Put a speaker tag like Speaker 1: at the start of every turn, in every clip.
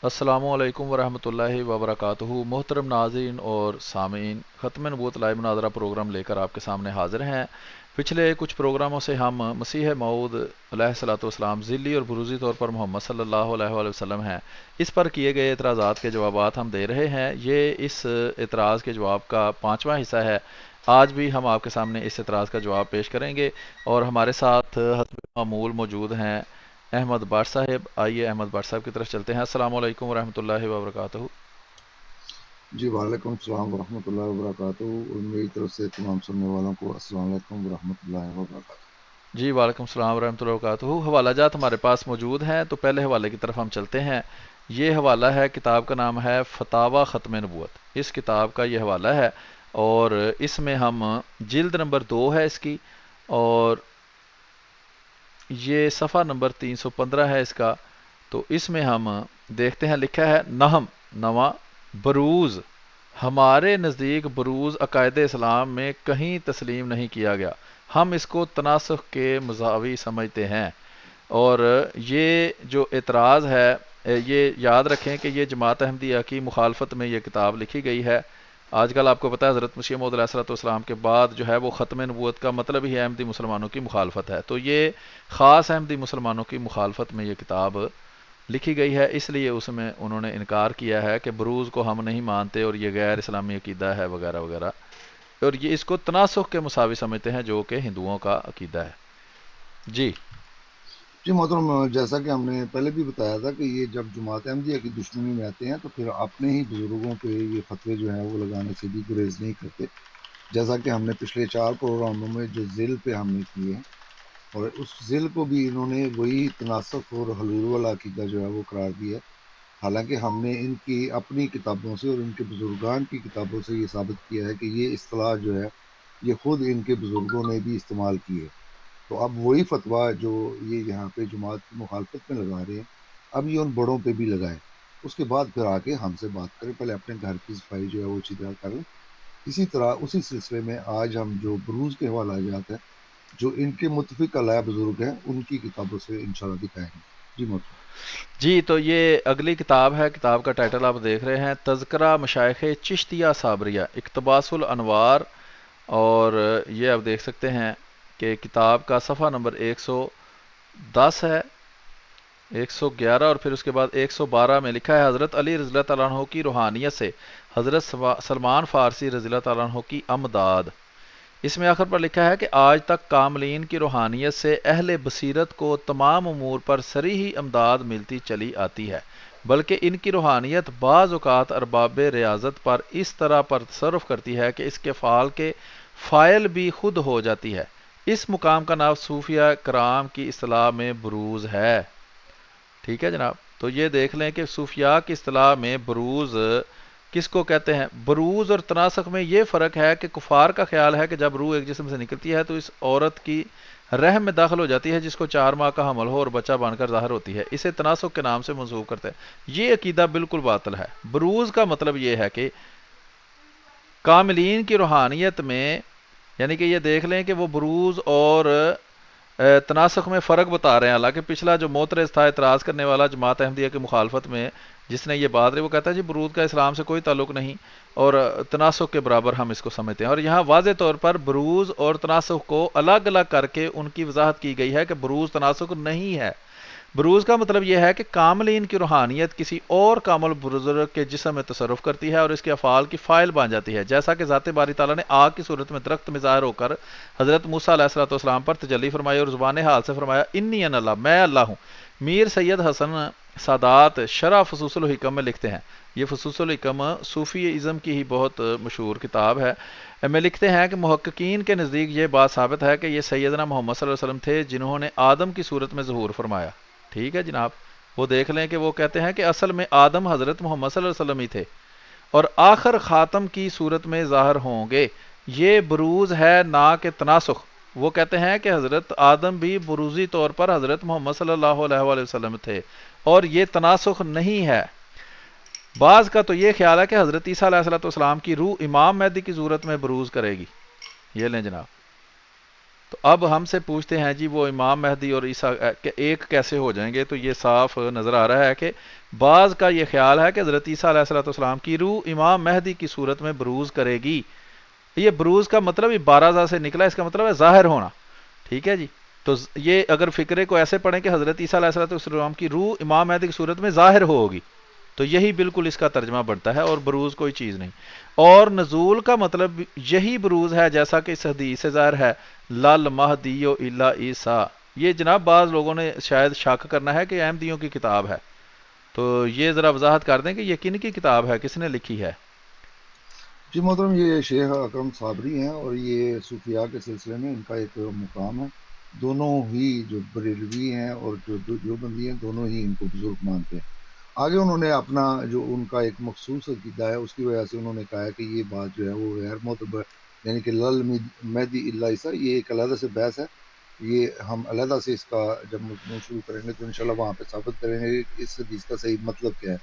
Speaker 1: السلام علیکم ورحمۃ اللہ وبرکاتہ۔ محترم ناظرین اور سامعین، ختم نبوت لائیو مناظرہ پروگرام لے کر آپ کے سامنے حاضر ہیں۔ پچھلے کچھ پروگراموں سے ہم مسیح موعود علیہ الصلوۃ والسلام ذلی اور بروزی طور پر محمد صلی اللہ علیہ وآلہ وسلم ہیں، اس پر کیے گئے اعتراضات کے جوابات ہم دے رہے ہیں۔ یہ اس اعتراض کے جواب کا 5واں حصہ ہے۔ آج بھی ہم آپ کے سامنے اس اعتراض کا جواب پیش کریں گے، اور ہمارے ساتھ حسب معمول موجود ہیں احمد بٹ صاحب۔ آئیے احمد بٹ صاحب کی طرف چلتے ہیں۔ السلام علیکم ورحمۃ اللہ وبرکاتہ۔
Speaker 2: جی وعلیکم السلام ورحمۃ اللہ وبرکاتہ، اور میری طرف سے تمام سننے والوں کو السلام علیکم ورحمۃ اللہ وبرکاتہ۔
Speaker 1: جی وعلیکم السلام ورحمۃ اللہ وبرکاتہ۔ حوالہ جات ہمارے پاس موجود ہیں، تو پہلے حوالے کی طرف ہم چلتے ہیں۔ یہ حوالہ ہے، کتاب کا نام ہے فتاوی ختم نبوت، اس کتاب کا یہ حوالہ ہے، اور اس میں ہم جلد نمبر 2 ہے اس کی، اور یہ صفحہ نمبر 315 ہے اس کا۔ تو اس میں ہم دیکھتے ہیں، لکھا ہے نہم نواں بروز، ہمارے نزدیک بروز عقائد اسلام میں کہیں تسلیم نہیں کیا گیا، ہم اس کو تناسخ کے مساوی سمجھتے ہیں۔ اور یہ جو اعتراض ہے، یہ یاد رکھیں کہ یہ جماعت احمدیہ کی مخالفت میں یہ کتاب لکھی گئی ہے۔ آج کل آپ کو پتہ ہے حضرت مسیح موعود علیہ الصلوۃ والسلام کے بعد جو ہے وہ ختم نبوت کا مطلب ہی احمدی مسلمانوں کی مخالفت ہے، تو یہ خاص احمدی مسلمانوں کی مخالفت میں یہ کتاب لکھی گئی ہے، اس لیے اس میں انہوں نے انکار کیا ہے کہ بروز کو ہم نہیں مانتے اور یہ غیر اسلامی عقیدہ ہے وغیرہ وغیرہ، اور یہ اس کو تناسخ کے مساوی سمجھتے ہیں جو کہ ہندوؤں کا عقیدہ ہے۔ جی
Speaker 2: جی محترم، جیسا کہ ہم نے پہلے بھی بتایا تھا کہ یہ جب جماعت احمدیہ کی دشمنی میں آتے ہیں تو پھر اپنے ہی بزرگوں پہ یہ فتوے جو ہیں وہ لگانے سے بھی گریز نہیں کرتے، جیسا کہ ہم نے پچھلے 4 پروگراموں میں جو ذیل پہ ہم نے کیے ہیں، اور اس ذیل کو بھی انہوں نے وہی تناسخ اور حلول والا عقیدہ جو ہے وہ قرار دیا ہے، حالانکہ ہم نے ان کی اپنی کتابوں سے اور ان کے بزرگان کی کتابوں سے یہ ثابت کیا ہے کہ یہ اصطلاح جو ہے یہ خود ان کے بزرگوں نے بھی استعمال کی ہے۔ تو اب وہی فتویٰ جو یہ یہاں پہ جماعت کی مخالفت میں لگا رہے ہیں، اب یہ ان بڑوں پہ بھی لگائیں، اس کے بعد پھر آ کے ہم سے بات کریں، پہلے اپنے گھر کی صفائی جو ہے وہ اچھی طرح کریں۔ اسی طرح اسی سلسلے میں آج ہم جو بروز کے حوالہ جات ہیں جو ان کے متفق علیہ بزرگ ہیں ان کی کتابوں سے انشاءاللہ دکھائیں گے۔ جی محترم۔
Speaker 1: جی، تو یہ اگلی کتاب ہے، کتاب کا ٹائٹل آپ دیکھ رہے ہیں، تذکرہ مشائخ چشتیہ صابریہ اقتباس الانوار، اور یہ آپ دیکھ سکتے ہیں کہ کتاب کا صفحہ نمبر 110 ہے، 111، اور پھر اس کے بعد 112 میں لکھا ہے حضرت علی رضی اللہ تعالیٰ عنہ کی روحانیت سے حضرت سلمان فارسی رضی اللہ تعالیٰ عنہ کی امداد۔ اس میں آخر پر لکھا ہے کہ آج تک کاملین کی روحانیت سے اہل بصیرت کو تمام امور پر صریحی امداد ملتی چلی آتی ہے، بلکہ ان کی روحانیت بعض اوقات ارباب ریاضت پر اس طرح پر تصرف کرتی ہے کہ اس کے فعال کے فاعل بھی خود ہو جاتی ہے۔ اس مقام کا نام صوفیہ کرام کی اصطلاح میں بروز ہے۔ ٹھیک ہے جناب، تو یہ دیکھ لیں کہ صوفیاء کی اصطلاح میں بروز کس کو کہتے ہیں۔ بروز اور تناسخ میں یہ فرق ہے کہ کفار کا خیال ہے کہ جب روح ایک جسم سے نکلتی ہے تو اس عورت کی رحم میں داخل ہو جاتی ہے جس کو 4 ماہ کا حمل ہو اور بچہ بن کر ظاہر ہوتی ہے، اسے تناسخ کے نام سے منسوب کرتے ہیں۔ یہ عقیدہ بالکل باطل ہے۔ بروز کا مطلب یہ ہے کہ کاملین کی روحانیت میں، یعنی کہ یہ دیکھ لیں کہ وہ بروز اور تناسخ میں فرق بتا رہے ہیں، حالانکہ پچھلا جو معترض تھا، اعتراض کرنے والا جماعت احمدیہ کی مخالفت میں جس نے یہ بات رہی، وہ کہتا ہے جی بروز کا اسلام سے کوئی تعلق نہیں، اور تناسخ کے برابر ہم اس کو سمجھتے ہیں، اور یہاں واضح طور پر بروز اور تناسخ کو الگ الگ کر کے ان کی وضاحت کی گئی ہے کہ بروز تناسخ نہیں ہے۔ بروز کا مطلب یہ ہے کہ کاملین کی روحانیت کسی اور کامل بزرگ کے جسم میں تصرف کرتی ہے اور اس کے افعال کی فاعل بن جاتی ہے، جیسا کہ ذات باری تعالیٰ نے آگ کی صورت میں درخت میں ظاہر ہو کر حضرت موسیٰ علیہ الصلوۃ والسلام پر تجلی فرمائی اور زبان حال سے فرمایا انی انا اللہ، میں اللہ ہوں۔ میر سید حسن سادات شرح فصوص الحکم میں لکھتے ہیں، یہ فصوص الحکم صوفی ازم کی ہی بہت مشہور کتاب ہے، میں لکھتے ہیں کہ محققین کے نزدیک یہ بات ثابت ہے کہ یہ سیدنا محمد صلی اللہ علیہ وسلم تھے جنہوں نے آدم کی صورت میں ظہور فرمایا۔ ٹھیک ہے جناب، وہ دیکھ لیں کہ وہ کہتے ہیں کہ اصل میں آدم حضرت محمد صلی اللہ علیہ وسلم ہی تھے اور آخر خاتم کی صورت میں ظاہر ہوں گے۔ یہ بروز ہے نہ کہ تناسخ۔ وہ کہتے ہیں کہ حضرت آدم بھی بروزی طور پر حضرت محمد صلی اللہ علیہ وآلہ وسلم تھے اور یہ تناسخ نہیں ہے۔ بعض کا تو یہ خیال ہے کہ حضرت عیسیٰ علیہ الصلوۃ والسلام کی روح امام مہدی کی صورت میں بروز کرے گی۔ یہ لیں جناب، تو اب ہم سے پوچھتے ہیں جی وہ امام مہدی اور عیسیٰ ایک کیسے ہو جائیں گے؟ تو یہ صاف نظر آ رہا ہے کہ بعض کا یہ خیال ہے کہ حضرت عیسیٰ علیہ السلام کی روح امام مہدی کی صورت میں بروز کرے گی. یہ بروز کا مطلب یہ بارازہ سے نکلا، اس کا مطلب ہے ظاہر ہونا. ٹھیک ہے جی. تو یہ اگر فکرے کو ایسے پڑھیں کہ حضرت عیسیٰ علیہ السلام کی روح امام مہدی کی صورت میں ظاہر ہوگی، تو یہی بالکل اس کا ترجمہ بنتا ہے، اور بروز کوئی چیز نہیں. اور نزول کا مطلب یہی بروز ہے، جیسا کہ اس حدیث سے ظاہر ہے، لل مہدی الا عیسیٰ. یہ جناب بعض لوگوں نے شاید شک کرنا ہے کہ احمدیوں کی کتاب ہے، تو یہ ذرا وضاحت کر دیں کہ یہ کن کی کتاب ہے، کس نے لکھی ہے؟
Speaker 2: جی محترم، یہ شیخ اکرم صابری ہیں اور یہ صوفیاء کے سلسلے میں ان کا ایک مقام ہے. دونوں ہی جو بریلوی ہیں اور جو بندی ہیں، دونوں ہی ان کو بزرگ مانتے ہیں. آگے انہوں نے اپنا جو ان کا ایک مخصوص عقیدہ ہے اس کی وجہ سے انہوں نے کہا ہے کہ یہ بات جو ہے وہ غیر معتبر، یعنی کہ لل مہدی الا عیسیٰ، یہ ایک علیحدہ سے بحث ہے. یہ ہم علیحدہ سے اس کا جب مضمون شروع کریں گے تو انشاءاللہ وہاں پہ ثابت کریں گے کہ اس حدیث کا صحیح مطلب کیا ہے.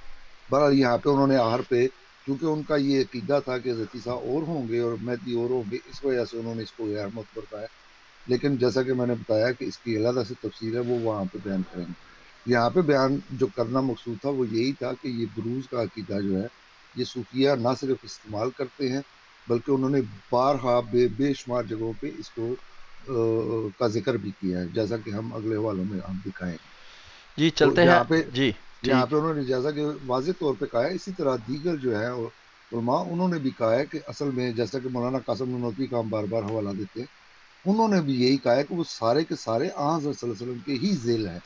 Speaker 2: بہرحال یہاں پہ انہوں نے آخر پہ، کیونکہ ان کا یہ عقیدہ تھا کہ حضرت عیسیٰ اور ہوں گے اور مہدی اور ہوں گے، اس وجہ سے انہوں نے اس کو غیر معتبر کہا ہے. لیکن جیسا کہ میں نے بتایا کہ اس کی علیحدہ سے تفسیر ہے، وہ وہاں پہ بیان کریں گے. یہاں پہ بیان جو کرنا مقصود تھا وہ یہی تھا کہ یہ بروز کا عقیدہ جو ہے یہ صوفیہ نہ صرف استعمال کرتے ہیں بلکہ انہوں نے بارہا بے شمار جگہوں پہ اس کو کا ذکر بھی کیا ہے، جیسا کہ ہم اگلے حوالوں میں ہم دکھائیں گے.
Speaker 1: جی
Speaker 2: تو
Speaker 1: چلتے ہیں. جی
Speaker 2: یہاں
Speaker 1: ٹھیک.
Speaker 2: پہ انہوں نے جیسا کہ واضح طور پہ کہا ہے، اسی طرح دیگر جو ہے علماء انہوں نے بھی کہا ہے کہ اصل میں جیسا کہ مولانا قاسم نانوتوی کا ہم بار بار حوالہ دیتے ہیں، انہوں نے بھی یہی کہا ہے کہ وہ سارے کے سارے آن حضرت صلی اللہ علیہ وسلم کے ہی ذیل ہیں.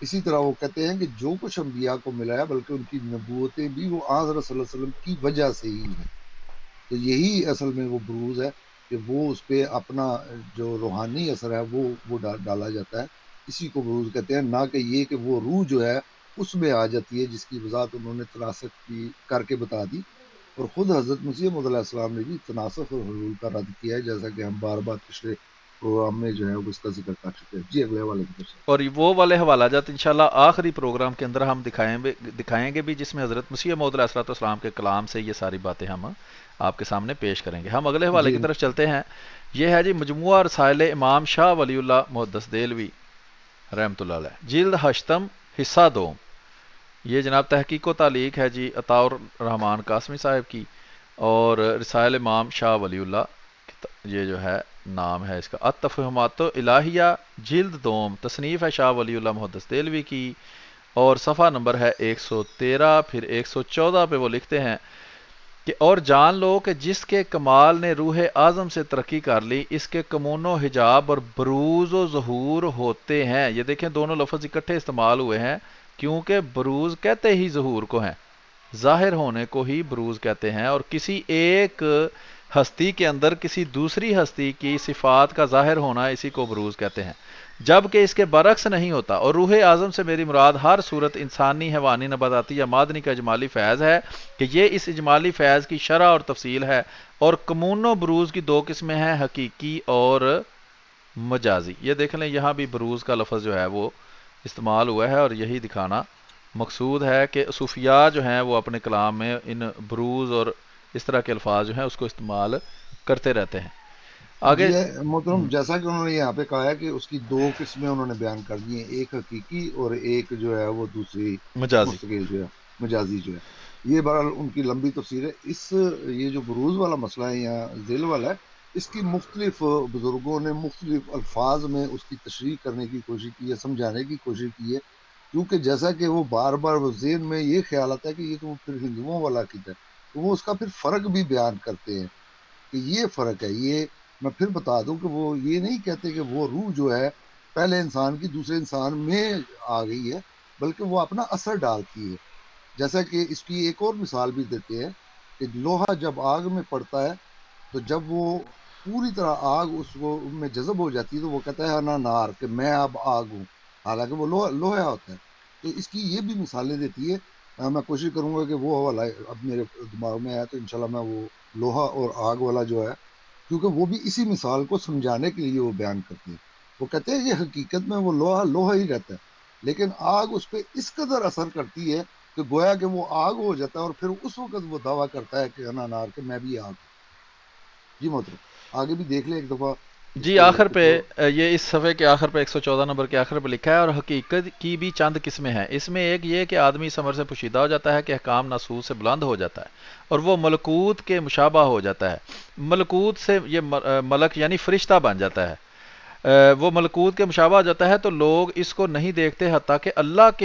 Speaker 2: اسی طرح وہ کہتے ہیں کہ جو کچھ انبیاء کو ملا ہے بلکہ ان کی نبوتیں بھی وہ آن حضرت صلی اللہ علیہ وسلم کی وجہ سے ہی ہیں. تو یہی اصل میں وہ بروز ہے کہ وہ اس پہ اپنا جو روحانی اثر ہے وہ ڈالا جاتا ہے. اسی کو بروز کہتے ہیں، نہ کہ یہ کہ وہ روح جو ہے اس میں آ جاتی ہے، جس کی وضاحت انہوں نے تناسخ کی کر کے بتا دی. اور خود حضرت مسیح موعود علیہ السلام نے بھی تناسخ اور حلول کا رد کیا ہے، جیسا کہ ہم بار بار پچھلے پروگرام میں جو ہے اس کا ذکر کر چکے ہیں. جی اگلے حوالے کی طرف.
Speaker 1: اور وہ والے حوالہ جات انشاءاللہ آخری پروگرام کے اندر ہم دکھائیں گے بھی، جس میں حضرت مسیح موعود علیہ السلام کے کلام سے یہ ساری باتیں ہم آپ کے سامنے پیش کریں گے. ہم اگلے حوالے
Speaker 2: جی
Speaker 1: کی طرف چلتے ہیں. یہ ہے جی مجموعہ رسائل امام شاہ ولی اللہ محدث دہلوی رحمۃ اللہ علیہ، جلد ہشتم، حصہ دوم. یہ جناب تحقیق و تعلیق ہے جی عطاء الرحمان قاسمی صاحب کی، اور رسائل امام شاہ ولی اللہ یہ جو ہے نام ہے اس کا. التفہمات الہیہ جلد دوم، تصنیف ہے شاہ ولی اللہ محدث دہلوی کی، اور صفحہ نمبر ہے 113. پھر 114 پہ وہ لکھتے ہیں کہ اور جان لو کہ جس کے کمال نے روح اعظم سے ترقی کر لی، اس کے کمون و حجاب اور بروز و ظہور ہوتے ہیں. یہ دیکھیں دونوں لفظ اکٹھے استعمال ہوئے ہیں، کیونکہ بروز کہتے ہی ظہور کو ہیں، ظاہر ہونے کو ہی بروز کہتے ہیں. اور کسی ایک ہستی کے اندر کسی دوسری ہستی کی صفات کا ظاہر ہونا، اسی کو بروز کہتے ہیں، جبکہ اس کے برعکس نہیں ہوتا. اور روح اعظم سے میری مراد ہر صورت انسانی، حیوانی، نباتاتی یا معدنی کا اجمالی فیض ہے، کہ یہ اس اجمالی فیض کی شرح اور تفصیل ہے. اور کمون و بروز کی دو قسمیں ہیں، حقیقی اور مجازی. یہ دیکھ لیں یہاں بھی بروز کا لفظ جو ہے وہ استعمال ہوا ہے، اور یہی دکھانا مقصود ہے کہ صوفیاء جو ہیں وہ اپنے کلام میں ان بروز اور اس طرح کے الفاظ جو ہیں اس کو استعمال کرتے رہتے ہیں. آگے.
Speaker 2: جی محترم، جیسا کہ انہوں نے یہاں پہ کہا ہے کہ اس کی دو قسمیں انہوں نے بیان کر دی ہیں، ایک حقیقی اور ایک جو ہے وہ دوسری
Speaker 1: مجازی.
Speaker 2: مستقل جو ہے مجازی جو ہے. یہ بہرحال ان کی لمبی تفسیر ہے. یہ جو بروز والا مسئلہ ہے یا ذیل والا ہے، اس کی مختلف بزرگوں نے مختلف الفاظ میں اس کی تشریح کرنے کی کوشش کی ہے، سمجھانے کی کوشش کی ہے. کیونکہ جیسا کہ وہ بار بار ذہن میں یہ خیال آتا ہے کہ یہ تو پھر ہندوؤں والا عقیدہ ہے، تو وہ اس کا پھر فرق بھی بیان کرتے ہیں کہ یہ فرق ہے. یہ میں پھر بتا دوں کہ وہ یہ نہیں کہتے کہ وہ روح جو ہے پہلے انسان کی دوسرے انسان میں آ گئی ہے، بلکہ وہ اپنا اثر ڈالتی ہے. جیسا کہ اس کی ایک اور مثال بھی دیتے ہیں کہ لوہا جب آگ میں پڑتا ہے تو جب وہ پوری طرح آگ اس کو میں جذب ہو جاتی ہے تو وہ کہتا ہے انا نار، کہ میں اب آگ ہوں، حالانکہ وہ لوہا ہوتا ہے. تو اس کی یہ بھی مثالیں دیتی ہے. میں کوشش کروں گا کہ وہ حوالہ اب میرے دماغ میں آیا تو انشاءاللہ میں وہ لوہا اور آگ والا جو ہے، کیونکہ وہ بھی اسی مثال کو سمجھانے کے لیے وہ بیان کرتے ہیں. وہ کہتے ہیں کہ حقیقت میں وہ لوہا ہی رہتا ہے، لیکن آگ اس پہ اس قدر اثر کرتی ہے کہ گویا کہ وہ آگ ہو جاتا ہے، اور پھر اس وقت وہ دعویٰ کرتا ہے کہ انا نار، کہ میں بھی آگ ہوں. جی محترم، آگے بھی دیکھ لیں ایک دفعہ اس
Speaker 1: جی
Speaker 2: کو
Speaker 1: آخر پہ
Speaker 2: تو
Speaker 1: یہ اس صفحے کے آخر پہ 114 نمبر کے آخر پہ لکھا ہے، اور حقیقت کی بھی چند قسمیں ہیں، اس میں ایک یہ کہ آدمی اس امر سے پوشیدہ ہو جاتا ہے کہ احکام ناسوس سے بلند ہو جاتا ہے اور وہ ملکوت کے مشابہ ہو جاتا ہے، ملکوت سے یہ ملک یعنی فرشتہ بن جاتا ہے، وہ ملکوت کے مشابہ ہو جاتا ہے، تو لوگ اس کو نہیں دیکھتے حتیٰ کہ اللہ اس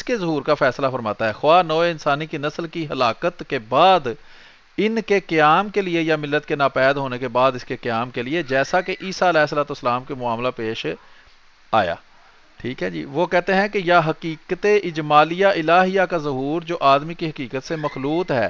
Speaker 1: کے ظہور کا فیصلہ فرماتا ہے، خواہ نوع انسانی کی نسل کی ہلاکت کے بعد ان کے قیام کے لیے یا ملت کے ناپید ہونے کے بعد اس کے قیام کے لیے، جیسا کہ عیسیٰ علیہ الصلوۃ والسلام کے معاملہ پیش آیا۔ ٹھیک ہے جی، وہ کہتے ہیں کہ یا حقیقت اجمالیہ الہیہ کا ظہور جو آدمی کی حقیقت سے مخلوط ہے،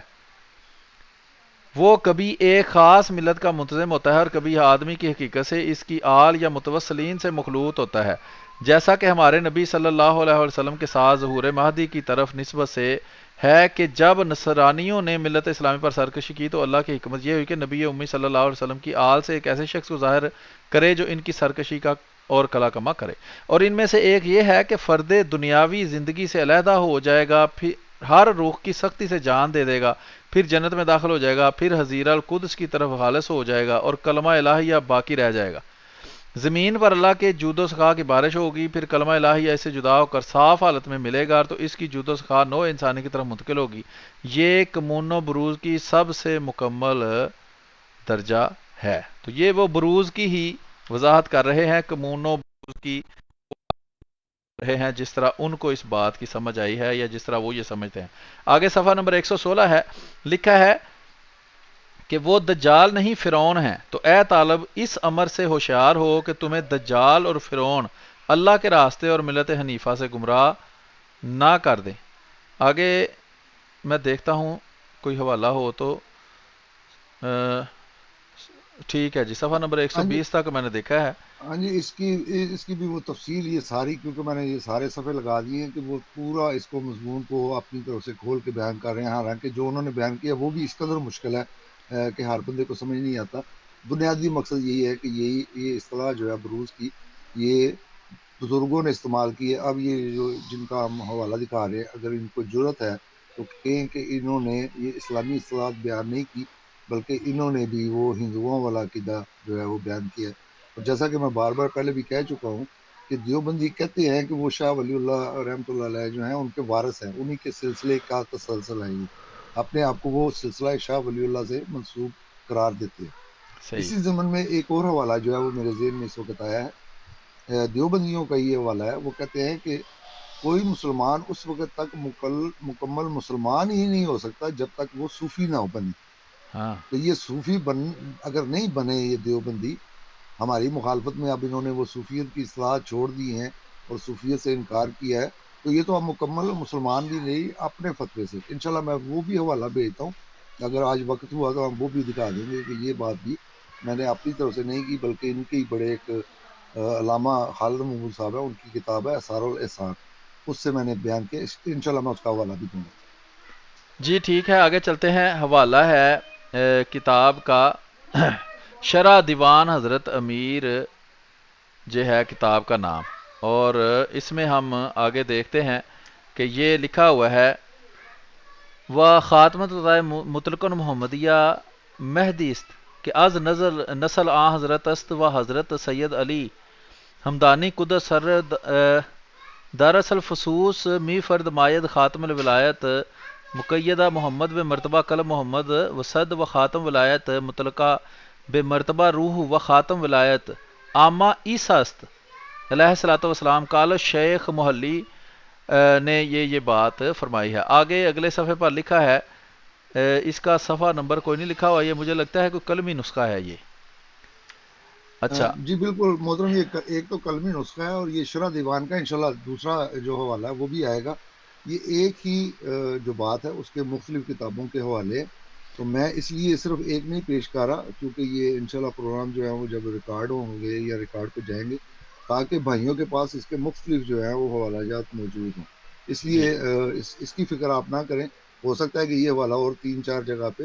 Speaker 1: وہ کبھی ایک خاص ملت کا منتظم ہوتا ہے اور کبھی آدمی کی حقیقت سے اس کی آل یا متوسلین سے مخلوط ہوتا ہے، جیسا کہ ہمارے نبی صلی اللہ علیہ وسلم کے ساتھ ظہور مہدی کی طرف نسبت سے ہے کہ جب نصرانیوں نے ملت اسلامی پر سرکشی کی تو اللہ کی حکمت یہ ہوئی کہ نبی امی صلی اللہ علیہ وسلم کی آل سے ایک ایسے شخص کو ظاہر کرے جو ان کی سرکشی کا اور کلا کما کرے، اور ان میں سے ایک یہ ہے کہ فرد دنیاوی زندگی سے علیحدہ ہو جائے گا، پھر ہر روح کی سختی سے جان دے دے گا، پھر جنت میں داخل ہو جائے گا، پھر حضیرہ القدس کی طرف خالص ہو جائے گا اور کلمہ الہیہ باقی رہ جائے گا، زمین پر اللہ کے جود و سخا کی بارش ہوگی، پھر کلمہ الہیہ اس سے جدا ہو کر صاف حالت میں ملے گا تو اس کی جود و سخا نوع انسانی کی طرف منتقل ہوگی، یہ کمون و بروز کی سب سے مکمل درجہ ہے۔ تو یہ وہ بروز کی ہی وضاحت کر رہے ہیں، کمون و بروز کی رہے ہیں جس طرح ان کو اس بات کی سمجھ آئی ہے یا جس طرح وہ یہ سمجھتے ہیں۔ آگے صفحہ نمبر 116 ہے، لکھا ہے کہ وہ دجال نہیں فرعون ہیں، تو اے طالب اس امر سے ہوشیار ہو کہ تمہیں دجال اور فرعون اللہ کے راستے اور ملت حنیفہ سے گمراہ نہ کر دیں۔ آگے میں دیکھتا ہوں کوئی حوالہ ہو تو ٹھیک ہے جی، صفحہ نمبر
Speaker 2: ہاں جی
Speaker 1: 120 تک میں نے دیکھا ہے۔
Speaker 2: ہاں جی، اس کی بھی وہ تفصیل یہ ساری، کیونکہ میں نے یہ سارے صفحے لگا دیے ہیں کہ وہ پورا اس کو مضمون کو اپنی طرف سے کھول کے بیان کر رہے ہیں، حالانکہ جو انہوں نے بیان کیا وہ بھی اس قدر مشکل ہے کہ ہر بندے کو سمجھ نہیں آتا۔ بنیادی مقصد یہی ہے کہ یہ اصطلاح جو ہے بروز کی، یہ بزرگوں نے استعمال کی ہے۔ اب یہ جو جن کا ہم حوالہ دکھا رہے ہیں، اگر ان کو جرت ہے تو کہیں کہ انہوں نے یہ اسلامی اصطلاحات بیان نہیں کی، بلکہ انہوں نے بھی وہ ہندوؤں والا عقیدہ جو ہے وہ بیان کیا ہے۔ اور جیسا کہ میں بار بار پہلے بھی کہہ چکا ہوں کہ دیوبندی کہتے ہیں کہ وہ شاہ ولی اللہ رحمۃ اللہ علیہ جو ہیں ان کے وارث ہیں، انہی کے سلسلے کا تسلسل ہے، یہ اپنے آپ کو وہ سلسلہ شاہ ولی اللہ سے منسوب قرار دیتے ہیں۔
Speaker 1: صحیح۔
Speaker 2: اسی ضمن میں ایک اور حوالہ جو ہے وہ میرے ذہن میں اس وقت آیا ہے، دیوبندیوں کا یہ حوالہ ہے۔ وہ کہتے ہیں کہ کوئی مسلمان اس وقت تک مکمل مسلمان ہی نہیں ہو سکتا جب تک وہ صوفی نہ بنے۔
Speaker 1: ہاں
Speaker 2: تو یہ صوفی اگر نہیں بنے یہ دیوبندی، ہماری مخالفت میں اب انہوں نے وہ صوفیت کی اصطلاح چھوڑ دی ہیں اور صوفیت سے انکار کیا ہے، تو یہ تو ہم مکمل مسلمان بھی نہیں اپنے فتوے سے۔ انشاءاللہ میں وہ بھی حوالہ بھیجتا ہوں، اگر آج وقت ہوا تو ہم وہ بھی دکھا دیں گے کہ یہ بات بھی میں نے اپنی طرف سے نہیں کی، بلکہ ان کے ہی بڑے ایک علامہ خالد محمود صاحب ہے، ان کی کتاب ہے اسرار الاحسان، اس سے میں نے بیان کیا، انشاءاللہ میں اس کا حوالہ بھی دوں گا۔
Speaker 1: جی ٹھیک ہے، آگے چلتے ہیں۔ حوالہ ہے کتاب کا شرح دیوان حضرت امیر جو ہے کتاب کا نام، اور اس میں ہم آگے دیکھتے ہیں کہ یہ لکھا ہوا ہے و خاتمت مطلقن محمدیہ مہدی است کہ از نسل آ حضرت است و حضرت سید علی ہمدانی قدس سر دارس الفسوس می فرد ماید خاتم الولایت مقیدہ محمد بے مرتبہ قلب محمد وسد و خاتم ولایت مطلقہ بے مرتبہ روح و خاتم ولایت عامہ عیسیٰ است علیہ الصلوۃ والسلام۔ قال شیخ محلی نے یہ بات فرمائی ہے۔ آگے اگلے صفحے پر لکھا ہے، اس کا صفحہ نمبر کوئی نہیں لکھا ہوا، یہ مجھے لگتا ہے کوئی قلمی نسخہ ہے یہ۔ اچھا
Speaker 2: جی بالکل محترم، یہ ایک تو قلمی نسخہ ہے اور یہ شرح دیوان کا انشاءاللہ دوسرا جو حوالہ ہے وہ بھی آئے گا۔ یہ ایک ہی جو بات ہے اس کے مختلف کتابوں کے حوالے، تو میں اس لیے صرف ایک نہیں پیش کر رہا، کیونکہ یہ انشاءاللہ پروگرام جو ہے وہ جب ریکارڈ ہوں گے یا ریکارڈ پہ جائیں گے، تاکہ بھائیوں کے پاس اس کے مختلف جو ہیں وہ حوالہ جات موجود ہوں۔ اس
Speaker 1: جی
Speaker 2: لیے اس کی فکر آپ نہ کریں، ہو سکتا ہے کہ یہ حوالہ اور 3-4 جگہ پہ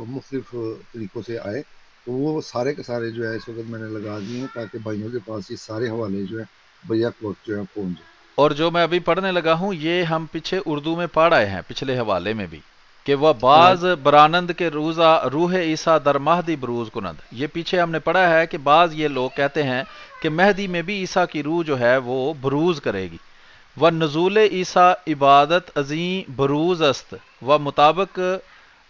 Speaker 2: مختلف طریقوں سے آئے، تو وہ سارے کے سارے جو ہے اس وقت میں نے لگا دیے ہیں تاکہ بھائیوں کے پاس یہ سارے حوالے جو ہیں بیک وقت جو ہے پہنچ جائیں۔
Speaker 1: اور جو میں ابھی پڑھنے لگا ہوں یہ ہم پیچھے اردو میں پڑھ آئے ہیں پچھلے حوالے میں بھی۔ کہ وہ بعض برانند کے روزہ روح عیسیٰ در مہدی بروز کنند. یہ پیچھے ہم نے پڑھا ہے کہ بعض یہ لوگ کہتے ہیں کہ مہدی میں بھی عیسیٰ کی روح جو ہے وہ بروز کرے گی. و نزول عیسیٰ عبادت عظیم بروز است و مطابق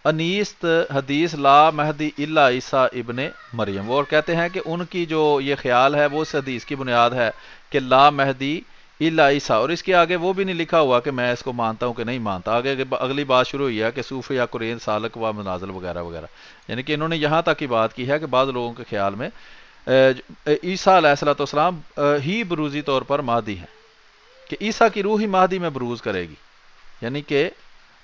Speaker 1: انیست حدیث لا مہدی الا عیسیٰ ابن مریم. وہ اور کہتے ہیں کہ ان کی جو یہ خیال ہے وہ اس حدیث کی بنیاد ہے کہ لا مہدی الا عیسیٰ، اور اس کے آگے وہ بھی نہیں لکھا ہوا کہ میں اس کو مانتا ہوں کہ نہیں مانتا. آگے اگلی بات شروع ہوئی ہے کہ صوفی یا قرین سالک و منازل وغیرہ وغیرہ، یعنی کہ انہوں نے یہاں تک کی بات کی ہے کہ بعض لوگوں کے خیال میں عیسیٰ علیہ الصلوۃ والسلام ہی بروزی طور پر مہدی ہیں، کہ عیسیٰ کی روح ہی مہدی میں بروز کرے گی، یعنی کہ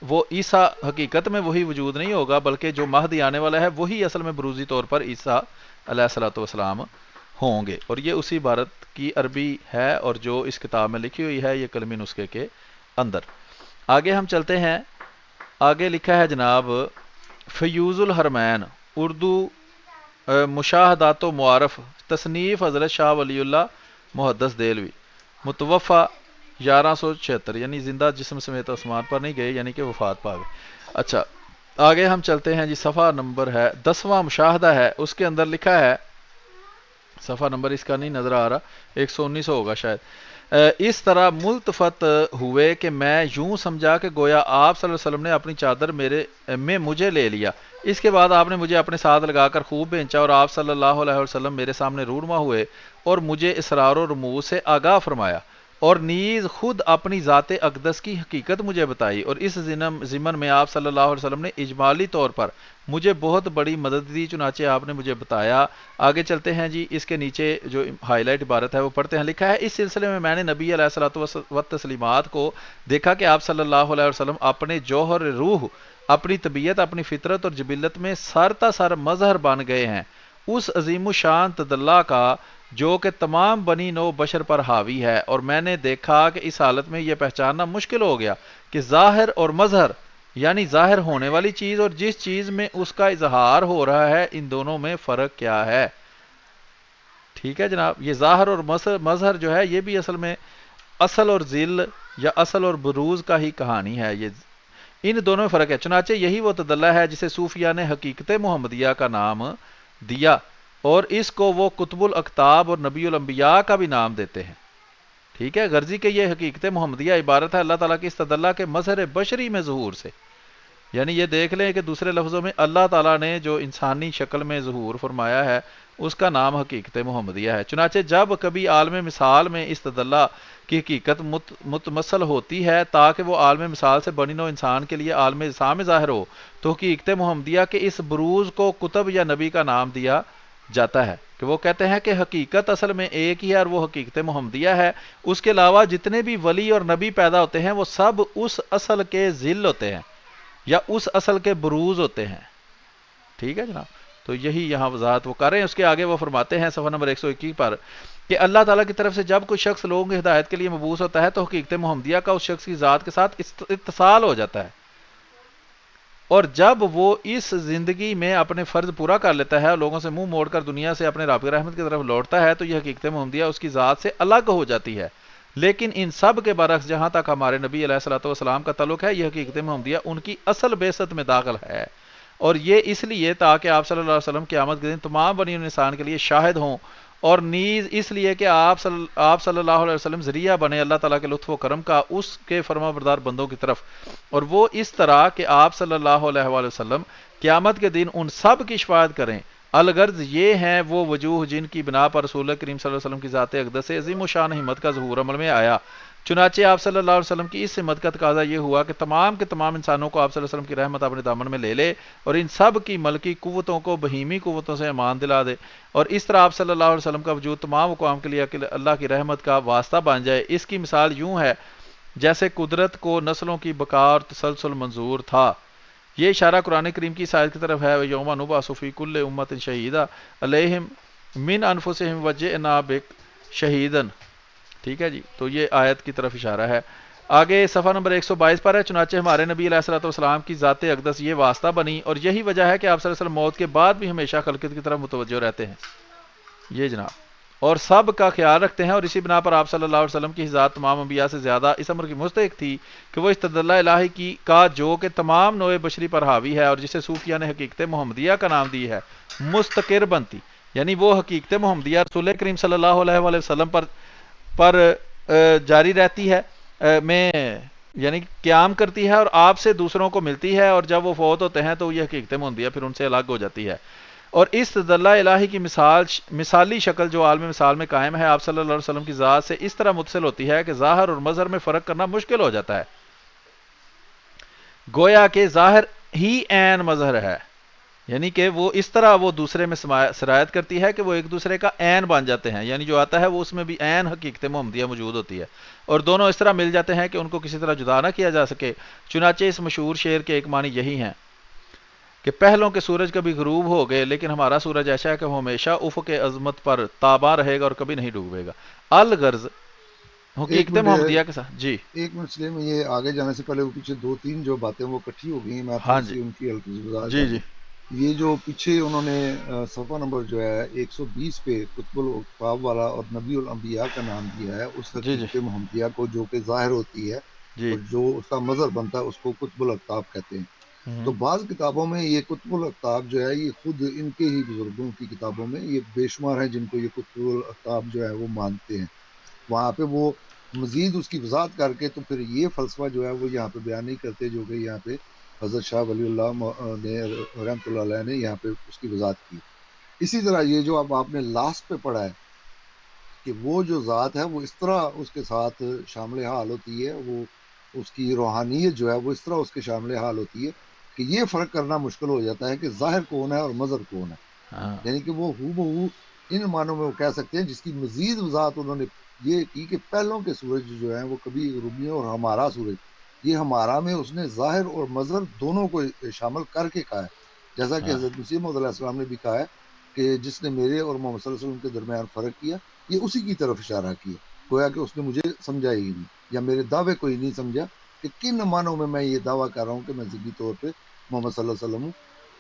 Speaker 1: وہ عیسیٰ حقیقت میں وہی وجود نہیں ہوگا بلکہ جو مہدی آنے والا ہے وہی اصل میں بروزی طور پر عیسیٰ علیہ الصلوۃ والسلام ہوں گے. اور یہ اسی عبارت کی عربی ہے اور جو اس کتاب میں لکھی ہوئی ہے یہ کلمی نسخے کے اندر. آگے ہم چلتے ہیں. آگے لکھا ہے جناب فیوز الحرمین اردو مشاہدات و معارف تصنیف حضرت شاہ ولی اللہ محدث دہلوی متوفہ 1176، یعنی زندہ جسم سمیت آسمان پر نہیں گئے، یعنی کہ وفات پا گئے. اچھا آگے ہم چلتے ہیں جی. صفحہ نمبر ہے 10واں مشاہدہ ہے، اس کے اندر لکھا ہے، صفحہ نمبر اس کا نہیں نظر آ رہا، 119 ہوگا شاید. اس طرح ملتفت ہوئے کہ میں یوں سمجھا کہ گویا آپ صلی اللہ علیہ وسلم نے اپنی چادر میں مجھے لے لیا. اس کے بعد آپ نے مجھے اپنے ساتھ لگا کر خوب بھینچا اور آپ صلی اللہ علیہ وسلم میرے سامنے رونما ہوئے اور مجھے اسرار و رموز سے آگاہ فرمایا اور نیز خود اپنی ذات اقدس کی حقیقت مجھے بتائی. اور اس ضمن میں آپ صلی اللہ علیہ وسلم نے اجمالی طور پر مجھے بہت بڑی مدد دی، چنانچہ آپ نے مجھے بتایا. آگے چلتے ہیں جی. اس کے نیچے جو ہائی لائٹ عبارت ہے وہ پڑھتے ہیں. لکھا ہے اس سلسلے میں میں نے نبی علیہ الصلوۃ والتسلیمات کو دیکھا کہ آپ صلی اللہ علیہ وسلم اپنے جوہر روح، اپنی طبیعت، اپنی فطرت اور جبلت میں سرتا سر مظہر بن گئے ہیں اس عظیم الشان تدلہ کا جو کہ تمام بنی نو بشر پر حاوی ہے. اور میں نے دیکھا کہ اس حالت میں یہ پہچاننا مشکل ہو گیا کہ ظاہر اور مظہر، یعنی ظاہر ہونے والی چیز اور جس چیز میں اس کا اظہار ہو رہا ہے، ان دونوں میں فرق کیا ہے. ٹھیک ہے جناب. یہ ظاہر اور مظہر جو ہے یہ بھی اصل میں اصل اور ذل یا اصل اور بروز کا ہی کہانی ہے. یہ ان دونوں میں فرق ہے. چنانچہ یہی وہ تدلہ ہے جسے صوفیہ نے حقیقت محمدیہ کا نام دیا اور اس کو وہ قطب الاقطاب اور نبی الانبیاء کا بھی نام دیتے ہیں. ٹھیک ہے. غرضی کہ یہ حقیقت محمدیہ عبارت ہے اللہ تعالیٰ کی اس تدلہ کے مظہر بشری میں ظہور سے. یعنی یہ دیکھ لیں کہ دوسرے لفظوں میں اللہ تعالیٰ نے جو انسانی شکل میں ظہور فرمایا ہے اس کا نام حقیقت محمدیہ ہے. چنانچہ جب کبھی عالم مثال میں اس تدلہ کی حقیقت متمثل ہوتی ہے تاکہ وہ عالم مثال سے بنی نوع انسان کے لیے عالم اجسام میں ظاہر ہو، تو حقیقت محمدیہ کے اس بروز کو کتب یا نبی کا نام دیا جاتا ہے. کہ وہ کہتے ہیں کہ حقیقت اصل میں ایک ہی ہے اور وہ حقیقت محمدیہ ہے. اس کے علاوہ جتنے بھی ولی اور نبی پیدا ہوتے ہیں وہ سب اس اصل کے ذل ہوتے ہیں یا اس اصل کے بروز ہوتے ہیں. ٹھیک ہے جناب. تو یہی یہاں وضاحت وہ کر رہے ہیں. اس کے آگے وہ فرماتے ہیں صفحہ نمبر 121 پر کہ اللہ تعالیٰ کی طرف سے جب کوئی شخص لوگوں کی ہدایت کے لیے مبعوث ہوتا ہے تو حقیقت محمدیہ کا اس شخص کی ذات کے ساتھ اتصال ہو جاتا ہے، اور جب وہ اس زندگی میں اپنے فرض پورا کر لیتا ہے اور لوگوں سے منہ موڑ کر دنیا سے اپنے رب رحمت کی طرف لوٹتا ہے تو یہ حقیقت محمدیہ اس کی ذات سے الگ ہو جاتی ہے. لیکن ان سب کے برعکس جہاں تک ہمارے نبی علیہ الصلوۃ والسلام کا تعلق ہے یہ حقیقت محمدیہ ان کی اصل بعثت میں داخل ہے، اور یہ اس لیے تاکہ آپ صلی اللہ علیہ وسلم قیامت کے دن تمام بنی انسان کے لیے شاہد ہوں، اور نیز اس لیے کہ آپ صلی اللہ علیہ وسلم ذریعہ بنے اللہ تعالیٰ کے لطف و کرم کا اس کے فرما بردار بندوں کی طرف. اور وہ اس طرح کہ آپ صلی اللہ علیہ وآلہ وسلم قیامت کے دن ان سب کی شفاعت کریں. الغرض یہ ہیں وہ وجوہ جن کی بنا پر رسول کریم صلی اللہ علیہ وسلم کی ذات اقدس سے عظیم و شان ہمت کا ظہور عمل میں آیا. چنانچہ آپ صلی اللہ علیہ وسلم کی اس ہمت کا تقاضا یہ ہوا کہ تمام کے تمام انسانوں کو آپ صلی اللہ علیہ وسلم کی رحمت اپنے دامن میں لے لے اور ان سب کی ملکی قوتوں کو بہیمی قوتوں سے امان دلا دے، اور اس طرح آپ صلی اللہ علیہ وسلم کا وجود تمام اقوام کے لیے اللہ کی رحمت کا واسطہ بن جائے. اس کی مثال یوں ہے جیسے قدرت کو نسلوں کی بقا اور تسلسل منظور تھا. یہ اشارہ قرآن کریم کی آیت کی طرف ہے یوم نبعث فی کل امۃ شہیدا علیہم من انفسہم وجئنا بک شہیدا. ٹھیک ہے جی. تو یہ آیت کی طرف اشارہ ہے. آگے صفحہ نمبر 122 پر ہے چنانچہ ہمارے نبی علیہ الصلوۃ والسلام کی ذات اقدس یہ واسطہ بنی، اور یہی وجہ ہے کہ آپ صلی اللہ علیہ وسلم موت کے بعد بھی ہمیشہ خلقت کی طرف متوجہ رہتے ہیں. یہ جناب اور سب کا خیال رکھتے ہیں، اور اسی بنا پر آپ صلی اللہ علیہ وسلم کی ذات تمام انبیاء سے زیادہ اس امر کی مستحق تھی کہ وہ اس تجلی الہی کی کا جو کہ تمام نوع بشری پر حاوی ہے اور جسے صوفیہ نے حقیقت محمدیہ کا نام دی ہے مستقر بنتی، یعنی وہ حقیقت محمدیہ رسول کریم صلی اللہ علیہ وآلہ وسلم پر جاری رہتی ہے، میں یعنی قیام کرتی ہے اور آپ سے دوسروں کو ملتی ہے، اور جب وہ فوت ہوتے ہیں تو یہ حقیقت محمدیہ پھر ان سے الگ ہو جاتی ہے۔ اور اس تجلی الہی کی مثالی شکل جو عالم مثال میں قائم ہے آپ صلی اللہ علیہ وسلم کی ذات سے اس طرح متصل ہوتی ہے کہ ظاہر اور مظہر میں فرق کرنا مشکل ہو جاتا ہے، گویا کہ ظاہر ہی عین مظہر ہے، یعنی کہ وہ اس طرح وہ دوسرے میں سرایت کرتی ہے کہ وہ ایک دوسرے کا عین بن جاتے ہیں، یعنی جو آتا ہے وہ اس میں بھی عین حقیقت محمدیہ موجود ہوتی ہے، اور دونوں اس طرح مل جاتے ہیں کہ ان کو کسی طرح جدا نہ کیا جا سکے۔ چنانچہ اس مشہور شعر کے ایک معنی یہی ہیں کہ پہلوں کے سورج کبھی غروب ہو گئے لیکن ہمارا سورج ایسا ہے کہ وہ ہمیشہ افق عظمت پر تاباں رہے گا اور کبھی نہیں ڈوبے گا۔ الغرض
Speaker 2: ایک
Speaker 1: حقیقت
Speaker 2: منٹ
Speaker 1: محمدیہ کے ساتھ جی
Speaker 2: ایک منٹ چلے، میں یہ آگے جانے سے پہلے وہ پیچھے دو تین جو باتیں وہ اکٹھی ہو گئی ہیں، میں
Speaker 1: ہاں
Speaker 2: تھوڑی
Speaker 1: جی
Speaker 2: سی ان کی ہلکی سی وضاحت
Speaker 1: جی
Speaker 2: کر
Speaker 1: جی
Speaker 2: دوں۔ یہ جو پیچھے انہوں نے صفحہ نمبر جو ہے 120 پہ قطب الاقطاب والا اور نبی الانبیاء کا نام دیا ہے اس
Speaker 1: جی جی
Speaker 2: حقیقت محمدیہ کو، جو کہ ظاہر ہوتی ہے
Speaker 1: جی
Speaker 2: اور جو اس کا مظہر بنتا ہے، اس کو قطب الاقطاب کہتے ہیں۔ تو بعض کتابوں میں یہ قطب الاقطاب جو ہے یہ خود ان کے ہی بزرگوں کی کتابوں میں یہ بے شمار ہیں جن کو یہ قطب الاقطاب جو ہے وہ مانتے ہیں، وہاں پہ وہ مزید اس کی وضاحت کر کے تو پھر یہ فلسفہ جو ہے وہ یہاں پہ بیان نہیں کرتے جو کہ یہاں پہ حضرت شاہ ولی اللہ نے رحمۃ اللہ علیہ نے یہاں پہ اس کی وضاحت کی۔ اسی طرح یہ جو اب آپ نے لاسٹ پہ پڑھا ہے کہ وہ جو ذات ہے وہ اس طرح اس کے ساتھ شامل حال ہوتی ہے، وہ اس کی روحانیت جو ہے وہ اس طرح اس کے شامل حال ہوتی ہے کہ یہ فرق کرنا مشکل ہو جاتا ہے کہ ظاہر کون ہے اور مظہر کون ہے،
Speaker 1: ہاں
Speaker 2: یعنی کہ وہ ہو بہو ان معنوں میں وہ کہہ سکتے ہیں، جس کی مزید وضاحت انہوں نے یہ کی کہ پہلوں کے سورج جو ہیں وہ کبھی غروبی اور ہمارا سورج، یہ ہمارا میں اس نے ظاہر اور مظہر دونوں کو شامل کر کے کہا ہے، جیسا کہ
Speaker 1: ہاں
Speaker 2: حضرت مسیح موعود علیہ السلام نے بھی کہا ہے کہ جس نے میرے اور محمد صلی اللہ علیہ وسلم کے درمیان فرق کیا یہ اسی کی طرف اشارہ کیا، گویا کہ اس نے مجھے سمجھا ہی نہیں یا میرے دعوے کو ہی نہیں سمجھا کہ کن معنوں میں یہ دعویٰ کر رہا ہوں کہ میں ذکی طور پہ محمد صلی اللہ علیہ وسلم ہوں،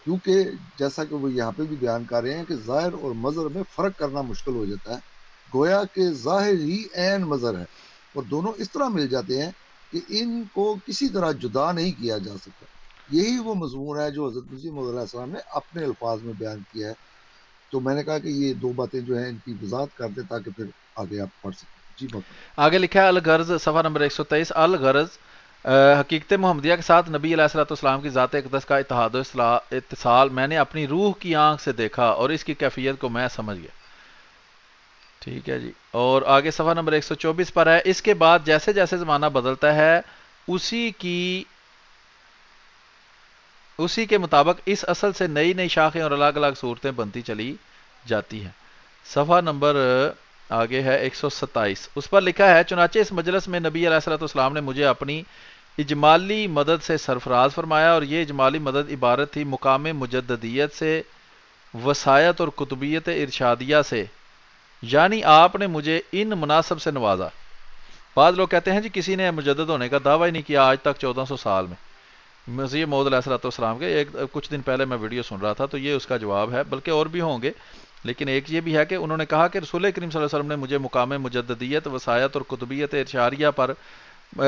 Speaker 2: کیونکہ جیسا کہ وہ یہاں پہ بھی بیان کر رہے ہیں کہ ظاہر اور مظہر میں فرق کرنا مشکل ہو جاتا ہے، گویا کہ ظاہر ہی عین مظہر ہے اور دونوں اس طرح مل جاتے ہیں کہ ان کو کسی طرح جدا نہیں کیا جا سکتا۔ یہی وہ مضمون ہے جو حضرت مسیح موعود علیہ السلام نے اپنے الفاظ میں بیان کیا ہے۔ تو میں نے کہا کہ یہ دو باتیں جو ہیں ان کی وضاحت کر دیں تاکہ پھر آگے آپ پڑھ سکیں۔ جی محترم۔
Speaker 1: آگے لکھا ہے الغرض صفحہ نمبر 123 الغرض حقیقت محمدیہ کے ساتھ نبی علیہ الصلوۃ والسلام کی ذات اقدس کا اتحاد و اتصال میں نے اپنی روح کی آنکھ سے دیکھا اور اس کی کیفیت کو میں سمجھ گیا۔ ٹھیک ہے جی، اور آگے صفحہ نمبر 124 پر ہے اس کے بعد جیسے جیسے زمانہ بدلتا ہے اسی کی اسی کے مطابق اس اصل سے نئی نئی شاخیں اور الگ الگ صورتیں بنتی چلی جاتی ہیں۔ صفحہ نمبر آگے ہے 127، اس پر لکھا ہے چنانچہ اس مجلس میں نبی علیہ الصلوۃ والسلام نے مجھے اپنی اجمالی مدد سے سرفراز فرمایا، اور یہ اجمالی مدد عبارت تھی مقام مجددیت سے، وسایت اور قطبیت ارشادیہ سے، یعنی آپ نے مجھے ان مناسب سے نوازا۔ بعض لوگ کہتے ہیں جی کسی نے مجدد ہونے کا دعویٰ ہی نہیں کیا آج تک 1400 سال میں، مسیح موعود علیہ الصلوۃ والسلام کے کچھ دن پہلے میں ویڈیو سن رہا تھا تو یہ اس کا جواب ہے، بلکہ اور بھی ہوں گے، لیکن ایک یہ بھی ہے کہ انہوں نے کہا کہ رسول کریم صلی اللہ علیہ وسلم نے مجھے مقام مجددیت، وسایت اور قطبیت ارشاریہ پر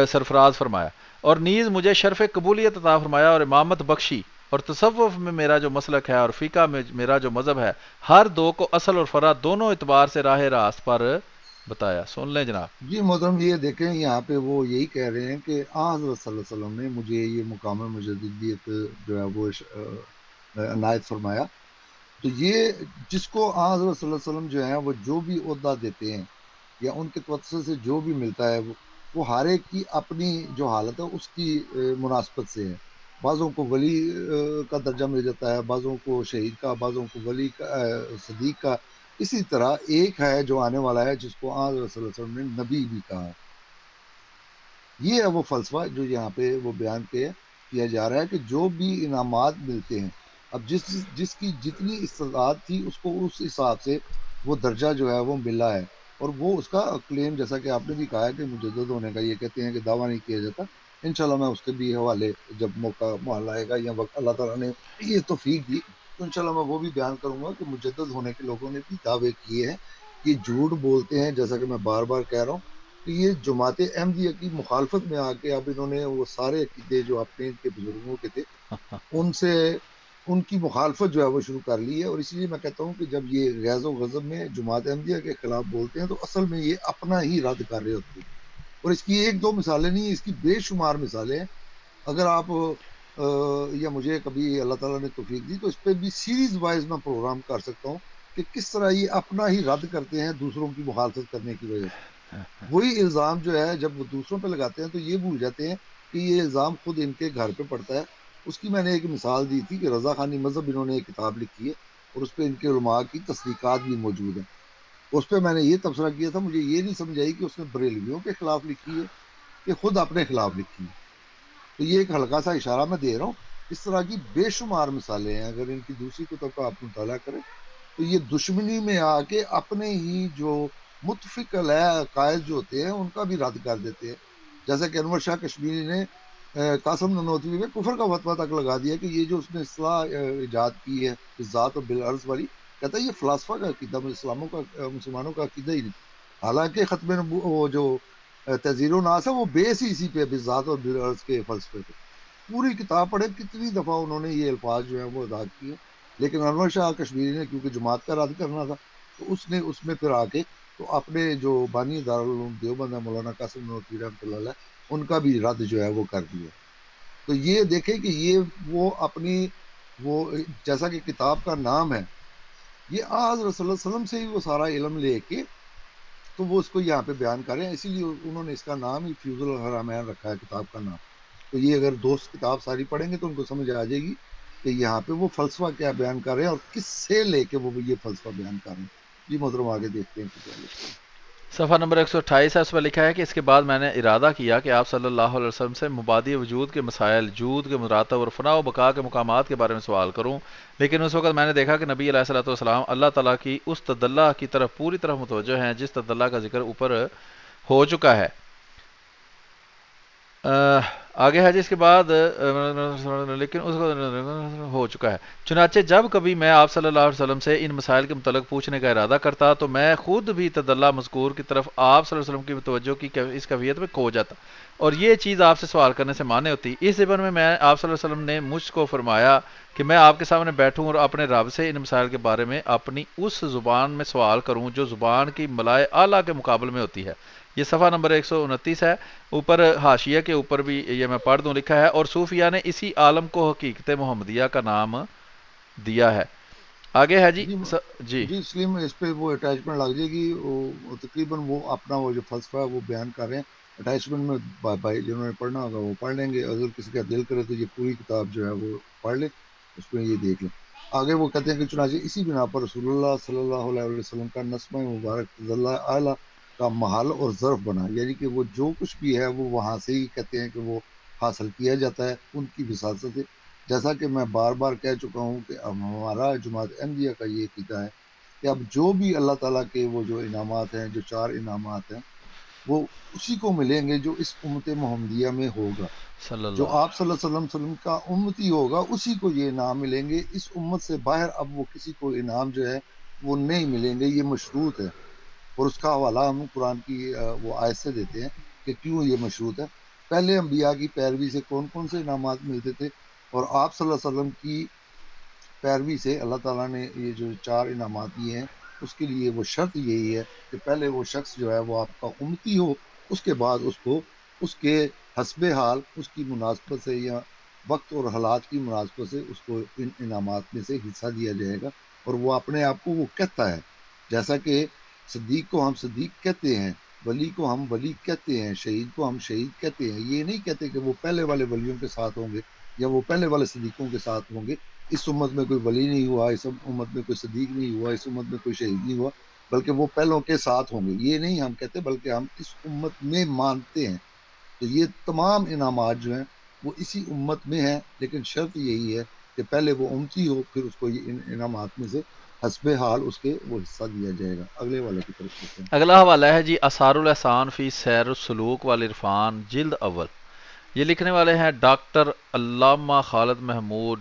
Speaker 1: سرفراز فرمایا، اور نیز مجھے شرف قبولیت عطا فرمایا اور امامت بخشی، اور تصوف میں میرا جو مسلک ہے اور فقہ میں میرا جو مذہب ہے ہر دو کو اصل اور فرع دونوں اعتبار سے راہ راست پر بتایا۔ سن لیں جناب۔
Speaker 2: جی محترم، یہ دیکھیں یہاں پہ وہ یہی کہہ رہے ہیں کہ حضرت صلی اللہ علیہ وسلم نے مجھے یہ مقام مجددیت جو ہے وہ عنایت فرمایا، تو یہ جس کو حضرت صلی اللہ علیہ وسلم جو ہیں وہ جو بھی عہدہ دیتے ہیں یا ان کے توسط سے جو بھی ملتا ہے وہ ہر ایک کی اپنی جو حالت ہے اس کی مناسبت سے ہے، بعضوں کو ولی کا درجہ مل جاتا ہے، بعضوں کو شہید کا، بعضوں کو ولی کا، صدیق کا، اسی طرح ایک ہے جو آنے والا ہے جس کو حضرت صلی اللہ علیہ وسلم نے نبی بھی کہا ہے۔ یہ ہے وہ فلسفہ جو یہاں پہ وہ بیان کیا جا رہا ہے کہ جو بھی انعامات ملتے ہیں، اب جس کی جتنی استطاعت تھی اس کو اس حساب سے وہ درجہ جو ہے وہ ملا ہے، اور وہ اس کا کلیم جیسا کہ آپ نے بھی کہا ہے کہ مجدد ہونے کا یہ کہتے ہیں کہ دعویٰ نہیں کیا جاتا، انشاءاللہ میں اس کے بھی حوالے جب موقع محل آئے گا یا وقت اللہ تعالیٰ نے یہ توفیق دی تو انشاءاللہ میں وہ بھی بیان کروں گا کہ مجدد ہونے کے لوگوں نے بھی دعوے کیے ہیں یہ جھوٹ بولتے ہیں، جیسا کہ میں بار بار کہہ رہا ہوں کہ یہ جماعت احمدیہ کی مخالفت میں آ کے اب انہوں نے وہ سارے عقیدے جو اپنے ان کے بزرگوں کے تھے ان سے ان کی مخالفت جو ہے وہ شروع کر لی ہے، اور اسی لیے میں کہتا ہوں کہ جب یہ غیظ و غضب میں جماعت احمدیہ کے خلاف بولتے ہیں تو اصل میں یہ اپنا ہی رد کر رہے ہوتے ہیں، اور اس کی ایک دو مثالیں نہیں، اس کی بے شمار مثالیں ہیں۔ اگر آپ یا مجھے کبھی اللہ تعالیٰ نے توفیق دی تو اس پہ بھی سیریز وائز میں پروگرام کر سکتا ہوں کہ کس طرح یہ اپنا ہی رد کرتے ہیں دوسروں کی مخالفت کرنے کی وجہ سے۔ وہی الزام جو ہے جب وہ دوسروں پہ لگاتے ہیں تو یہ بھول جاتے ہیں کہ یہ الزام خود ان کے گھر پہ پڑتا ہے۔ اس کی میں نے ایک مثال دی تھی کہ رضا خانی مذہب انہوں نے ایک کتاب لکھی ہے اور اس پہ ان کے علماء کی تصدیقات بھی موجود ہیں۔ اس پہ میں نے یہ تبصرہ کیا تھا، مجھے یہ نہیں سمجھ آئی کہ اس نے بریلویوں کے خلاف لکھی ہے کہ خود اپنے خلاف لکھی ہے۔ تو یہ ایک ہلکا سا اشارہ میں دے رہا ہوں، اس طرح کی بے شمار مثالیں ہیں۔ اگر ان کی دوسری کتب کا آپ مطالعہ کریں تو یہ دشمنی میں آ کے اپنے ہی جو متفق علیہ عقائد جو ہوتے ہیں ان کا بھی رد کر دیتے ہیں، جیسا کہ انور شاہ کشمیری نے قاسم ننوتوی میں کفر کا فتویٰ تک لگا دیا کہ یہ جو اس نے اصطلاح ایجاد کی ہے ذات و بالعرض والی، کہتا ہے یہ فلاسفہ کا عقیدہ، اسلاموں کا مسلمانوں کا عقیدہ ہی نہیں۔ حالانکہ ختم وہ جو تحذیر و ناس ہے وہ بیس ہی اسی پہ ذات اور بالعرض کے فلسفے پہ۔ پوری کتاب پڑھے، کتنی دفعہ انہوں نے یہ الفاظ جو ہیں وہ ادا کیے، لیکن انور شاہ کشمیری نے کیونکہ جماعت کا رد کرنا تھا تو اس نے اس میں پھر آ کے تو اپنے جو بانی دارالعلوم دیوبند ہے مولانا قاسم نانوتوی رحمۃ اللہ علیہ ان کا بھی رد جو ہے وہ کر دیا۔ تو یہ دیکھیں کہ یہ وہ اپنی وہ جیسا کہ کتاب کا نام ہے، یہ حضرت صلی اللہ علیہ وسلم سے ہی وہ سارا علم لے کے تو وہ اس کو یہاں پہ بیان کر رہے ہیں، اسی لیے انہوں نے اس کا نام ہی فیوز الحرمین رکھا ہے کتاب کا نام۔ تو یہ اگر دوست کتاب ساری پڑھیں گے تو ان کو سمجھ آ جائے گی کہ یہاں پہ وہ فلسفہ کیا بیان کر رہے ہیں اور کس سے لے کے وہ یہ فلسفہ بیان کر رہے ہیں۔ جی محترم آگے دیکھتے ہیں کہ کیا لکھتے ہیں۔
Speaker 1: صفحہ نمبر 128 ہے، اس پر لکھا ہے کہ اس کے بعد میں نے ارادہ کیا کہ آپ صلی اللہ علیہ وسلم سے مبادی وجود کے مسائل، جود کے مراتب اور فنا و بقا کے مقامات کے بارے میں سوال کروں، لیکن اس وقت میں نے دیکھا کہ نبی علیہ الصلوۃ والسلام اللہ تعالیٰ کی اس تدلہ کی طرف پوری طرح متوجہ ہیں جس تدلہ کا ذکر اوپر ہو چکا ہے۔ آگے ہے جی اس کے بعد لیکن اس کو ہو چکا ہے۔ چنانچہ جب کبھی میں آپ صلی اللہ علیہ وسلم سے ان مسائل کے متعلق پوچھنے کا ارادہ کرتا تو میں خود بھی تدلہ مذکور کی طرف آپ صلی اللہ علیہ وسلم کی توجہ کی اس کیفیت میں کھو جاتا اور یہ چیز آپ سے سوال کرنے سے مانے ہوتی۔ اس زبان میں آپ صلی اللہ علیہ وسلم نے مجھ کو فرمایا کہ میں آپ کے سامنے بیٹھوں اور اپنے رب سے ان مسائل کے بارے میں اپنی اس زبان میں سوال کروں جو زبان کی ملائے اعلیٰ کے مقابل میں ہوتی ہے۔ یہ صفحہ نمبر 129 ہے، اوپر حاشیہ کے اوپر بھی یہ میں پڑھ دوں لکھا ہے، اور صوفیہ نے اسی عالم کو حقیقت محمدیہ کا نام دیا ہے۔ آگے ہے جی
Speaker 2: جی
Speaker 1: جی
Speaker 2: جی سلیم اس پہ وہ اٹیچمنٹ لگ جائے گی، وہ تقریباً وہ اپنا وہ جو فلسفہ ہے وہ بیان کر رہے ہیں۔ اٹیچمنٹ میں بھائی جنہوں نے پڑھنا ہوگا وہ پڑھ لیں گے، اگر کسی کا دل کرے تو یہ پوری کتاب جو ہے وہ پڑھ لیں، اس میں یہ دیکھ لیں۔ آگے وہ کہتے ہیں کہ چنانچہ اسی بنا پر رسول اللہ صلی اللہ علیہ وسلم کا نسمہ مبارک تضلع اعلیٰ کا محل اور ظرف بنا، یعنی کہ وہ جو کچھ بھی ہے وہ وہاں سے ہی کہتے ہیں کہ وہ حاصل کیا جاتا ہے ان کی وساطت سے۔ جیسا کہ میں بار بار کہہ چکا ہوں کہ اب ہمارا جماعت احمدیہ کا یہ عقیدہ ہے کہ اب جو بھی اللہ تعالیٰ کے وہ جو انعامات ہیں، جو 4 انعامات ہیں، وہ اسی کو ملیں گے جو اس امت محمدیہ میں ہوگا۔
Speaker 1: صلی
Speaker 2: جو
Speaker 1: اللہ
Speaker 2: آپ صلی اللہ علیہ وسلم کا امتی ہوگا اسی کو یہ انعام ملیں گے، اس امت سے باہر اب وہ کسی کو انعام جو ہے وہ نہیں ملیں گے، یہ مشروط ہے۔ اور اس کا حوالہ ہم قرآن کی وہ آیت سے دیتے ہیں کہ کیوں یہ مشروط ہے۔ پہلے انبیاء کی پیروی سے کون کون سے انعامات ملتے تھے، اور آپ صلی اللہ علیہ وسلم کی پیروی سے اللہ تعالیٰ نے یہ جو 4 انعامات دیے ہیں، اس کے لیے وہ شرط یہی ہے کہ پہلے وہ شخص جو ہے وہ آپ کا امتی ہو، اس کے بعد اس کو اس کے حسب حال، اس کی مناسبت سے یا وقت اور حالات کی مناسبت سے اس کو ان انعامات میں سے حصہ دیا جائے گا، اور وہ اپنے آپ کو وہ کہتا ہے۔ جیسا کہ صدیق کو ہم صدیق کہتے ہیں، ولی کو ہم ولی کہتے ہیں، شہید کو ہم شہید کہتے ہیں، یہ نہیں کہتے کہ وہ پہلے والے ولیوں کے ساتھ ہوں گے یا وہ پہلے والے صدیقوں کے ساتھ ہوں گے۔ اس امت میں کوئی ولی نہیں ہوا، اس امت میں کوئی صدیق نہیں ہوا، اس امت میں کوئی شہید نہیں ہوا، بلکہ وہ پہلوں کے ساتھ ہوں گے، یہ نہیں ہم کہتے، بلکہ ہم اس امت میں مانتے ہیں۔ تو یہ تمام انعامات جو ہیں وہ اسی امت میں ہیں، لیکن شرط یہی ہے کہ پہلے وہ امتی ہو، پھر اس کو یہ ان انعامات میں سے حسب حال اس کے وہ حصہ دیا جائے گا۔ اگلے والے کی طرف چلتے ہیں۔
Speaker 1: اگلا حوالہ ہے جی آثار الاحسان فی سیر السلوک والعرفان، جلد اول۔ یہ لکھنے والے ہیں ڈاکٹر علامہ خالد محمود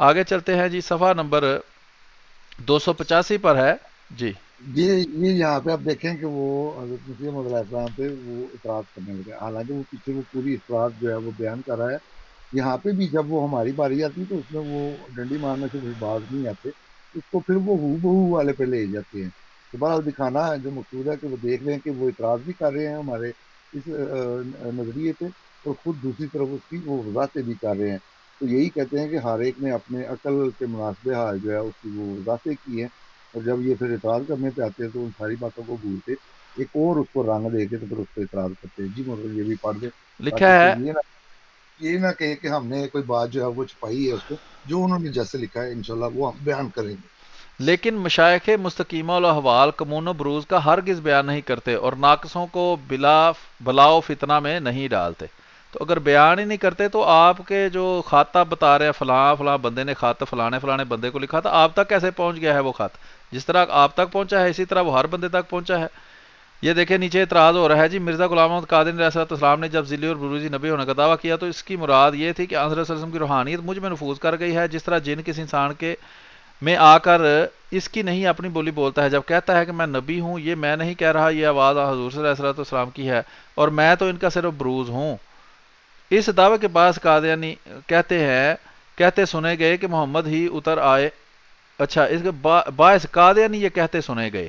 Speaker 1: آگے چلتے ہیں جی، صفحہ نمبر 285 پر ہے جی۔
Speaker 2: یہ یہاں پہ آپ دیکھیں کہ وہ حضرت مسیح موعود علیہ السلام پہ وہ اعتراض کرنے لگے، حالانکہ وہ پیچھے وہ پوری اصرات جو ہے وہ بیان کر رہا ہے۔ یہاں پہ بھی جب وہ ہماری باری آتی ہے تو اس میں وہ ڈنڈی مارنے سے باز نہیں آتے، اس کو پھر وہ ہو بہو والے پہ لے جاتے ہیں۔ تو بہرحال دکھانا جو مقصود ہے کہ وہ دیکھ رہے ہیں کہ وہ اعتراض بھی کر رہے ہیں ہمارے اس نظریے پہ، اور خود دوسری طرف اس کی وہ وضاحتیں بھی کر رہے ہیں۔ تو یہی کہتے ہیں کہ ہر ایک نے اپنے عقل کے مناسب حال جو ہے اس کی وہ وضاحتیں کی ہیں، اور جب یہ پھر اعتراض کرنے پہ آتے ہیں تو ان ساری باتوں کو بھول کے ایک اور اس کو رنگ دے کے تو پھر اس پہ اعتراض کرتے ہیں۔ جی مطلب یہ بھی پڑھ دیں
Speaker 1: لکھا
Speaker 2: تاکہ
Speaker 1: ہے،
Speaker 2: پھر یہ نہ کہے کہ ہم نے کوئی بات جو ہے وہ چھپائی ہے اس میں، جو انہوں نے جیسے لکھا ہے انشاءاللہ وہ ہم بیان کریں گے۔
Speaker 1: لیکن مشائخ مستقیمہ الاحوال کمون و بروز کا ہرگز بیان نہیں کرتے اور ناقصوں کو بلاؤ فتنہ میں نہیں ڈالتے۔ تو اگر بیان ہی نہیں کرتے تو آپ کے جو خاطہ بتا رہے ہیں فلاں فلاں بندے نے خط فلانے فلانے بندے کو لکھا تھا، آپ تک کیسے پہنچ گیا ہے وہ خط؟ جس طرح آپ تک پہنچا ہے اسی طرح وہ ہر بندے تک پہنچا ہے۔ یہ دیکھیں نیچے اعتراض ہو رہا ہے جی، مرزا غلام محمد قادری علیہ السلام نے جب ذلی اور بروزی نبی ہونے کا دعویٰ کیا تو اس کی مراد یہ تھی کہ حضرت صلی اللہ علیہ وسلم کی روحانیت مجھ میں نفوذ کر گئی ہے، جس طرح جن کسی انسان کے میں آ کر اس کی نہیں اپنی بولی بولتا ہے، جب کہتا ہے کہ میں نبی ہوں، یہ میں نہیں کہہ رہا، یہ آواز حضور صلی اللہ علیہ وسلم کی ہے اور میں تو ان کا صرف بروز ہوں۔ اس دعوے کے بعد قادیانی کہتے سنے گئے کہ محمد ہی اتر آئے، اچھا اس کے باعث قادیانی یہ کہتے سنے گئے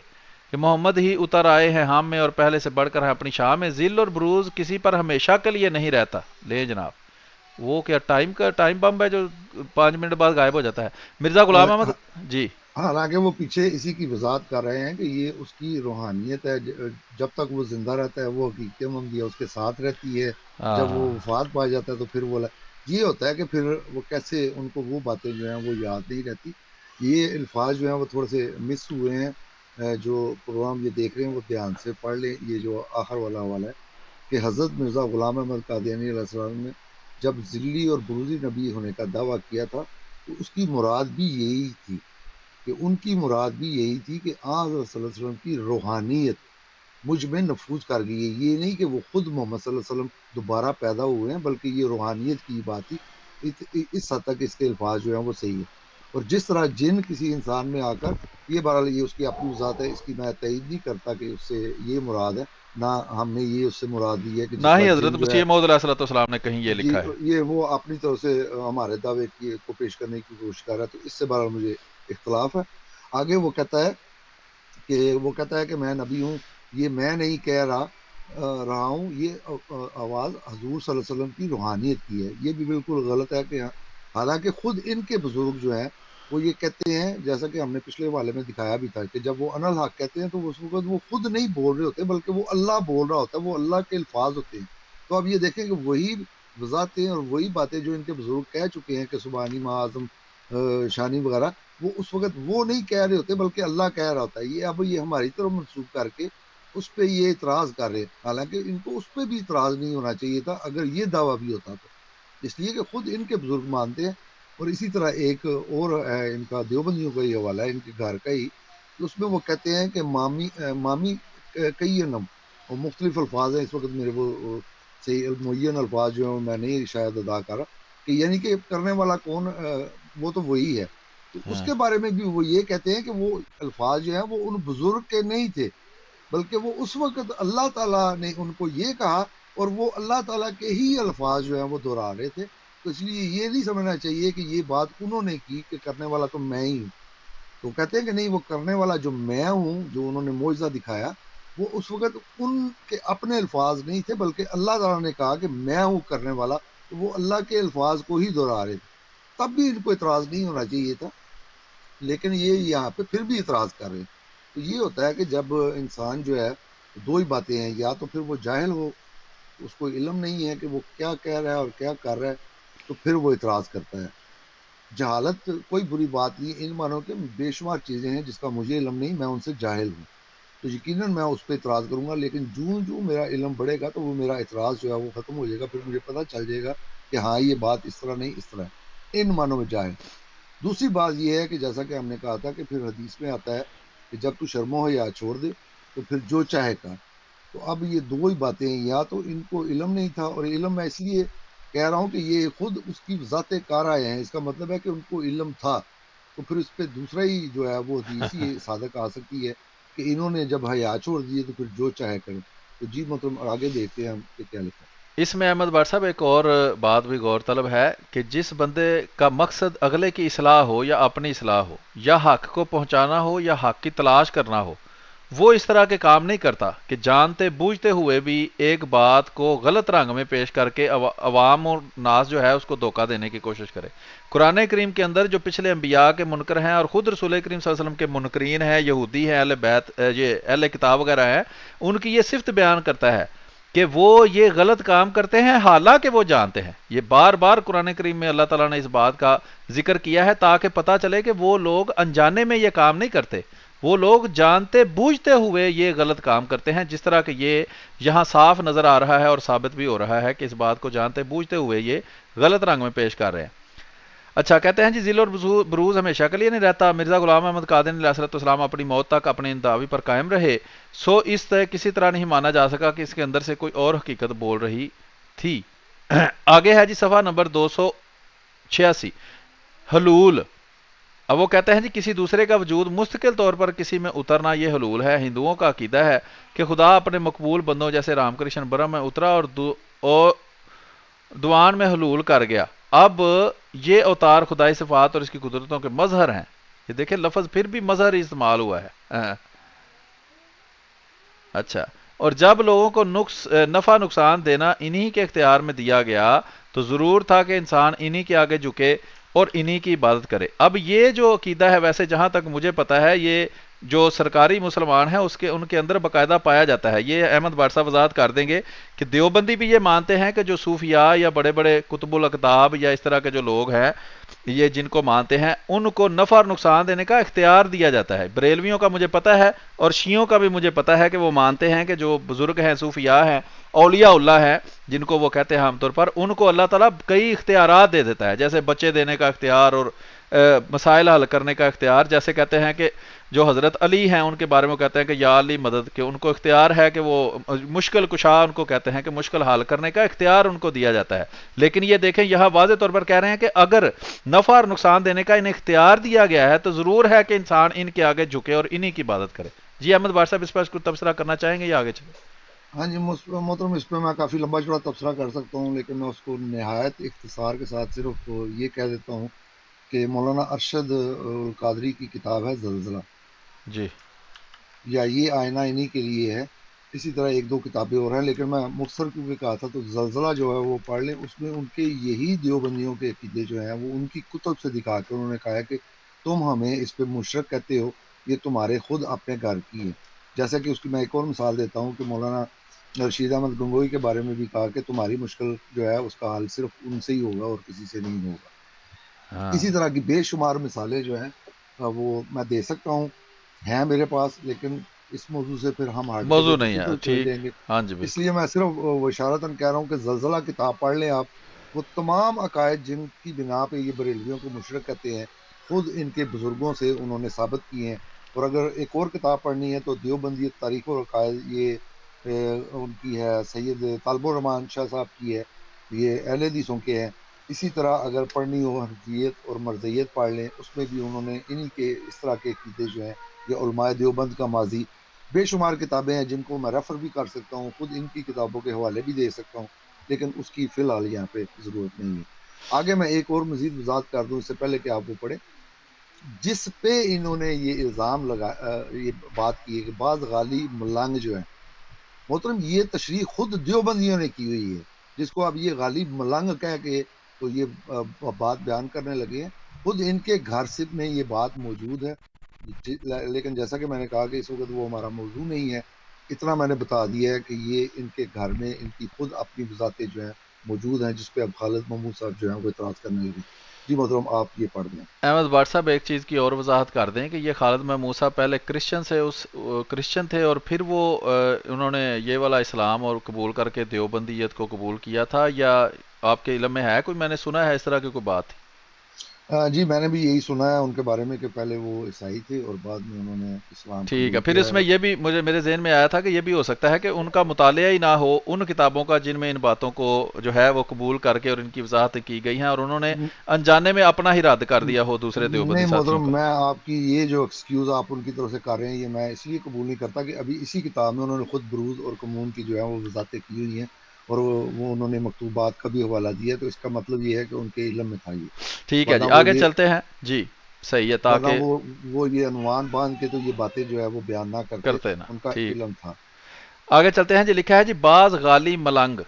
Speaker 1: کہ محمد ہی اتر آئے ہیں ہم میں اور پہلے سے بڑھ کر ہیں اپنی شان میں، ذل اور بروز کسی پر ہمیشہ کے لیے نہیں رہتا۔ لے جناب، وہ کیا ٹائم کا ٹائم بم ہے جو 5 منٹ بعد غائب ہو جاتا ہے؟ مرزا غلام احمد جی۔
Speaker 2: حالانکہ وہ پیچھے اسی کی وضاحت کر رہے ہیں کہ یہ اس کی روحانیت ہے، جب تک وہ زندہ رہتا ہے وہ حقیقت محمدیہ اس کے ساتھ رہتی ہے، جب وہ
Speaker 1: ہاں
Speaker 2: وفات پا جاتا ہے تو پھر وہ یہ ہوتا ہے کہ پھر وہ کیسے ان کو وہ باتیں جو ہیں وہ یاد نہیں رہتی۔ یہ الفاظ جو ہیں وہ تھوڑے سے مس ہوئے ہیں، جو پروگرام یہ دیکھ رہے ہیں وہ دھیان سے پڑھ لیں۔ یہ جو آخر والا حوالہ ہے کہ حضرت مرزا غلام احمد قادیانی علیہ السلام نے جب ذلی اور بروزی نبی ہونے کا دعویٰ کیا تھا تو اس کی مراد بھی یہی تھی، کہ ان کی مراد بھی یہی تھی کہ آن حضرت صلی اللہ علیہ وسلم کی روحانیت مجھ میں نفوذ کر گئی ہے۔ یہ نہیں کہ وہ خود محمد صلی اللہ علیہ وسلم دوبارہ پیدا ہوئے ہیں، بلکہ یہ روحانیت کی بات تھی۔ اس حد تک اس کے الفاظ جو ہیں وہ صحیح ہے۔ اور جس طرح جن کسی انسان میں آ کر، یہ بہرحال یہ اس کی اپنی ذات ہے، اس کی میں تائید نہیں کرتا کہ اس سے یہ مراد ہے، نہ ہم نے یہ اس سے مراد لی ہے کہ
Speaker 1: نہ
Speaker 2: جس طرح
Speaker 1: ہی حضرت
Speaker 2: جن جو ہے،
Speaker 1: مسیح موعود علیہ السلام نے کہیں یہ
Speaker 2: جی
Speaker 1: لکھا ہے۔
Speaker 2: یہ وہ اپنی طرف سے ہمارے دعوے کو پیش کرنے کی کوشش کر رہا ہے، تو اس سے بہرحال مجھے اختلاف ہے۔ آگے وہ کہتا ہے کہ میں نبی ہوں، یہ میں نہیں کہہ رہا ہوں، یہ آواز حضور صلی اللہ علیہ وسلم کی روحانیت کی ہے۔ یہ بھی بالکل غلط ہے کہ حالانکہ خود ان کے بزرگ جو ہیں وہ یہ کہتے ہیں، جیسا کہ ہم نے پچھلے والے میں دکھایا بھی تھا کہ جب وہ انا الحق کہتے ہیں تو اس وقت وہ خود نہیں بول رہے ہوتے، بلکہ وہ اللہ بول رہا ہوتا ہے، وہ اللہ کے الفاظ ہوتے ہیں۔ تو اب یہ دیکھیں کہ وہی وضاحتیں اور وہی باتیں جو ان کے بزرگ کہہ چکے ہیں کہ سبحانی معظم شانی وغیرہ، وہ اس وقت وہ نہیں کہہ رہے ہوتے بلکہ اللہ کہہ رہا ہوتا ہے۔ یہ اب یہ ہماری طرف منسوخ کر کے اس پہ یہ اعتراض کر رہے ہیں، حالانکہ ان کو اس پہ بھی اعتراض نہیں ہونا چاہیے تھا اگر یہ دعویٰ بھی ہوتا تو، اس لیے کہ خود ان کے بزرگ مانتے ہیں۔ اور اسی طرح ایک اور ہے ان کا دیوبندیوں کا یہ حوالہ ہے ان کے گھر کا ہی، تو اس میں وہ کہتے ہیں کہ مامی کئی نم اور مختلف الفاظ ہیں، اس وقت میرے وہ صحیح معین الفاظ جو ہیں میں نہیں شاید ادا کر رہا، کہ یعنی کہ کرنے والا کون، وہ تو وہی ہے۔ تو اس
Speaker 1: ہاں
Speaker 2: کے بارے میں بھی وہ یہ کہتے ہیں کہ وہ الفاظ جو ہیں وہ ان بزرگ کے نہیں تھے، بلکہ وہ اس وقت اللہ تعالیٰ نے ان کو یہ کہا، اور وہ اللہ تعالیٰ کے ہی الفاظ جو ہیں وہ دہرا رہے تھے۔ تو اس لیے یہ نہیں سمجھنا چاہیے کہ یہ بات انہوں نے کی کہ کرنے والا تو میں ہی ہوں۔ تو کہتے ہیں کہ نہیں، وہ کرنے والا جو میں ہوں، جو انہوں نے معجزہ دکھایا، وہ اس وقت ان کے اپنے الفاظ نہیں تھے، بلکہ اللہ تعالیٰ نے کہا کہ میں ہوں کرنے والا، تو وہ اللہ کے الفاظ کو ہی دہرا رہے تھے۔ تب بھی ان کو اعتراض نہیں ہونا چاہیے تھا، لیکن یہ یہاں پہ پھر بھی اعتراض کر رہے ہیں۔ تو یہ ہوتا ہے کہ جب انسان جو ہے، دو ہی باتیں ہیں، یا تو پھر وہ جاہل ہو، اس کو علم نہیں ہے کہ وہ کیا کہہ رہا ہے اور کیا کر رہا ہے، تو پھر وہ اعتراض کرتا ہے۔ جہالت کوئی بری بات نہیں، ان مانو کہ بے شمار چیزیں ہیں جس کا مجھے علم نہیں، میں ان سے جاہل ہوں، تو یقیناً میں اس پہ اعتراض کروں گا، لیکن جو میرا علم بڑھے گا تو وہ میرا اعتراض جو ہے وہ ختم ہو جائے گا، پھر مجھے پتہ چل جائے گا کہ ہاں یہ بات اس طرح نہیں، اس طرح ہے، ان معنوں میں جاہل۔ دوسری بات یہ ہے کہ جیسا کہ ہم نے کہا تھا کہ پھر حدیث میں آتا ہے کہ جب تو شرم ہو یا چھوڑ دے تو پھر جو چاہے کر۔ تو اب یہ دو ہی باتیں ہیں، یا تو ان کو علم نہیں تھا، اور علم میں اس لیے کہہ رہا ہوں کہ یہ خود اس کی ذات کار آئے ہیں، اس کا مطلب ہے کہ ان کو علم تھا، تو پھر اس پہ دوسرا ہی جو ہے وہ حدیث ہی صادق آ سکتی ہے کہ انہوں نے جب حیا چھوڑ دیے تو پھر جو چاہے کریں۔ تو جی مطلب آگے دیکھتے ہیں ہم کہ کیا لکھا ہے۔
Speaker 1: اس میں احمد بٹ صاحب ایک اور بات بھی غور طلب ہے کہ جس بندے کا مقصد اگلے کی اصلاح ہو یا اپنی اصلاح ہو، یا حق کو پہنچانا ہو یا حق کی تلاش کرنا ہو، وہ اس طرح کے کام نہیں کرتا کہ جانتے بوجھتے ہوئے بھی ایک بات کو غلط رنگ میں پیش کر کے عوام اور ناس جو ہے اس کو دھوکہ دینے کی کوشش کرے۔ قرآن کریم کے اندر جو پچھلے انبیاء کے منکر ہیں اور خود رسول کریم صلی اللہ علیہ وسلم کے منکرین ہیں، یہودی ہیں، اہل بیت، یہ اہل کتاب وغیرہ ہیں، ان کی یہ صفت بیان کرتا ہے کہ وہ یہ غلط کام کرتے ہیں حالانکہ وہ جانتے ہیں۔ یہ بار بار قرآن کریم میں اللہ تعالیٰ نے اس بات کا ذکر کیا ہے تاکہ پتہ چلے کہ وہ لوگ انجانے میں یہ کام نہیں کرتے، وہ لوگ جانتے بوجھتے ہوئے یہ غلط کام کرتے ہیں، جس طرح کہ یہ یہاں صاف نظر آ رہا ہے اور ثابت بھی ہو رہا ہے کہ اس بات کو جانتے بوجھتے ہوئے یہ غلط رنگ میں پیش کر رہے ہیں۔ اچھا، کہتے ہیں جی ذل اور بروز ہمیشہ کے لیے نہیں رہتا، مرزا غلام احمد قادری علیہ السلام اپنی موت تک اپنے ان دعوی پر قائم رہے، سو اس طرح کسی طرح نہیں مانا جا سکا کہ اس کے اندر سے کوئی اور حقیقت بول رہی تھی۔ آگے ہے جی صفحہ نمبر 286، حلول۔ اب وہ کہتے ہیں جی کسی دوسرے کا وجود مستقل طور پر کسی میں اترنا یہ حلول ہے۔ ہندوؤں کا عقیدہ ہے کہ خدا اپنے مقبول بندوں جیسے رام کرشن برہم میں اترا اور دوان میں حلول کر گیا۔ اب یہ اوتار خدائی صفات اور اس کی قدرتوں کے مظہر ہیں۔ یہ دیکھیں لفظ پھر بھی مظہر ہی استعمال ہوا ہے۔ اچھا، اور جب لوگوں کو نفع نقصان دینا انہی کے اختیار میں دیا گیا تو ضرور تھا کہ انسان انہی کے آگے جھکے اور انہی کی عبادت کرے۔ اب یہ جو عقیدہ ہے ویسے جہاں تک مجھے پتا ہے یہ جو سرکاری مسلمان ہیں ان کے اندر باقاعدہ پایا جاتا ہے۔ یہ احمد بٹ صاحب وضاحت کر دیں گے کہ دیوبندی بھی یہ مانتے ہیں کہ جو صوفیاء یا بڑے بڑے قطب الاقطاب یا اس طرح کے جو لوگ ہیں یہ جن کو مانتے ہیں ان کو نفع اور نقصان دینے کا اختیار دیا جاتا ہے۔ بریلویوں کا مجھے پتا ہے اور شیعوں کا بھی مجھے پتا ہے کہ وہ مانتے ہیں کہ جو بزرگ ہیں، صوفیاء ہیں، اولیاء اللہ ہیں جن کو وہ کہتے ہیں عام طور پر، ان کو اللہ تعالیٰ کئی اختیارات دے دیتا ہے، جیسے بچے دینے کا اختیار اور مسائل حل کرنے کا اختیار۔ جیسے کہتے ہیں کہ جو حضرت علی ہیں ان کے بارے میں کہتے ہیں کہ یا علی مدد کے، ان کو اختیار ہے کہ وہ مشکل کشا ان کو کہتے ہیں کہ مشکل حل کرنے کا اختیار ان کو دیا جاتا ہے۔ لیکن یہ دیکھیں یہاں واضح طور پر کہہ رہے ہیں کہ اگر نفع اور نقصان دینے کا انہیں اختیار دیا گیا ہے تو ضرور ہے کہ انسان ان کے آگے جھکے اور انہی کی عبادت کرے۔ جی احمد بٹ صاحب اس پر کچھ تبصرہ کرنا چاہیں گے یا آگے چلیں؟
Speaker 2: ہاں جی محترم، اس پہ میں کافی لمبا چوڑا تبصرہ کر سکتا ہوں، لیکن میں اس کو نہایت اختصار کے ساتھ صرف یہ کہہ دیتا ہوں کہ مولانا ارشد القادری کی کتاب ہے زلزلہ،
Speaker 1: جی
Speaker 2: یا یہ آئینہ انہی کے لیے ہے۔ اسی طرح ایک دو کتابیں اور ہیں، لیکن میں مختصر کیونکہ کہا تھا تو زلزلہ جو ہے وہ پڑھ لیں۔ اس میں ان کے یہی دیوبندیوں کے عقیدے جو ہیں وہ ان کی کتب سے دکھا کے انہوں نے کہا ہے کہ تم ہمیں اس پہ مشرک کہتے ہو، یہ تمہارے خود اپنے گھر کی ہے۔ جیسا کہ اس کی میں ایک اور مثال دیتا ہوں کہ مولانا رشید احمد گنگوئی کے بارے میں بھی کہا کہ تمہاری مشکل جو ہے اس کا حل صرف ان سے ہی ہوگا اور کسی سے نہیں ہوگا۔
Speaker 1: ہاں،
Speaker 2: اسی طرح کی بے شمار مثالیں جو ہیں وہ میں دے سکتا ہوں، ہیں میرے پاس، لیکن اس موضوع سے پھر ہم ہٹ کے
Speaker 1: موضوع نہیں
Speaker 2: دوسری
Speaker 1: ہے
Speaker 2: طرف چلے
Speaker 1: ٹھیک۔
Speaker 2: جائیں گے۔
Speaker 1: ہاں جی
Speaker 2: اس
Speaker 1: بالکل۔
Speaker 2: لیے میں صرف اشارتاً کہہ رہا ہوں کہ زلزلہ کتاب پڑھ لیں آپ۔ وہ تمام عقائد جن کی بنا پہ یہ بریلویوں کو مشرک کہتے ہیں خود ان کے بزرگوں سے انہوں نے ثابت کیے ہیں۔ اور اگر ایک اور کتاب پڑھنی ہے تو دیوبندی تاریخ اور عقائد، یہ ان کی ہے، سید طالب الرحمان شاہ صاحب کی ہے، یہ اہل حدیثوں کے ہیں۔ اسی طرح اگر پڑھنی ہو حنفیت اور مرزیت پڑھ لیں، اس میں بھی انہوں نے انہی کے اس طرح کے عقیدے جو ہیں، یہ علماء دیوبند کا ماضی، بے شمار کتابیں ہیں جن کو میں ریفر بھی کر سکتا ہوں، خود ان کی کتابوں کے حوالے بھی دے سکتا ہوں، لیکن اس کی فی الحال یہاں پہ ضرورت نہیں ہے۔ آگے میں ایک اور مزید وضاحت کر دوں اس سے پہلے کہ آپ وہ پڑھیں۔ جس پہ انہوں نے یہ الزام یہ بات کی ہے کہ بعض غالی ملنگ جو ہیں، محترم یہ تشریح خود دیوبندیوں نے کی ہوئی ہے، جس کو اب یہ غالب ملنگ کہہ کے تو یہ بات بیان کرنے لگے ہیں۔ خود ان کے گھر سپ میں یہ بات موجود ہے، لیکن جیسا کہ میں نے کہا کہ اس وقت وہ ہمارا موضوع نہیں ہے، اتنا میں نے بتا دیا ہے کہ یہ ان کے گھر میں ان کی خود اپنی وضاحتیں جو ہیں موجود ہیں، جس پہ اب خالد محمود صاحب جو ہیں وہ اعتراض کرنے لگے۔ جی محترم آپ یہ پڑھ دیں۔
Speaker 1: احمد بٹ صاحب ایک چیز کی اور وضاحت کر دیں کہ یہ خالد محمود صاحب پہلے کرسچن تھے اور پھر وہ انہوں نے یہ والا اسلام اور قبول کر کے دیوبندیت کو قبول کیا تھا، یا آپ کے علم میں ہے کوئی؟ میں نے سنا ہے اس طرح کی کوئی بات تھی۔
Speaker 2: جی میں نے بھی یہی سنا ہے ان کے بارے میں کہ پہلے وہ عیسائی تھے اور بعد میں انہوں نے اسلام
Speaker 1: ٹھیک ہے،
Speaker 2: قبول
Speaker 1: پھر
Speaker 2: کیا
Speaker 1: اس
Speaker 2: ہے۔
Speaker 1: میں یہ بھی مجھے میرے ذہن میں آیا تھا کہ یہ بھی ہو سکتا ہے کہ ان کا مطالعہ ہی نہ ہو ان کتابوں کا جن میں ان باتوں کو جو ہے وہ قبول کر کے اور ان کی وضاحت کی گئی ہیں، اور انہوں نے انجانے میں اپنا ہی رد کر دیا ہو دوسرے دیوبندی
Speaker 2: نہیں
Speaker 1: ساتھیوں
Speaker 2: محترم،
Speaker 1: کا۔
Speaker 2: میں آپ کی یہ جو ایکسکیوز آپ ان کی طرف سے کر رہے ہیں یہ میں اس لیے قبول نہیں کرتا کہ ابھی اسی کتاب میں انہوں نے خود بروز اور کمون کی جو ہے وہ وضاحتیں کی ہوئی ہیں، اور وہ انہوں نے مکتوبات کا بھی حوالہ دیا ہے، تو اس کا مطلب یہ ہے کہ ان کے علم میں تھا یہ،
Speaker 1: ٹھیک ہے
Speaker 2: ورنہ
Speaker 1: جی،
Speaker 2: وہ
Speaker 1: آگے
Speaker 2: یہ
Speaker 1: چلتے ہیں جی، صحیح ہے
Speaker 2: ورنہ
Speaker 1: تاکہ
Speaker 2: وہ یہ عنوان باندھ کے تو یہ باتیں جو ہے وہ بیان نہ کرتے،
Speaker 1: کرتے نا،
Speaker 2: ان کا
Speaker 1: ٹھیک۔
Speaker 2: علم تھا۔
Speaker 1: آگے چلتے ہیں جی، لکھا ہے جی بعض غالی ملنگ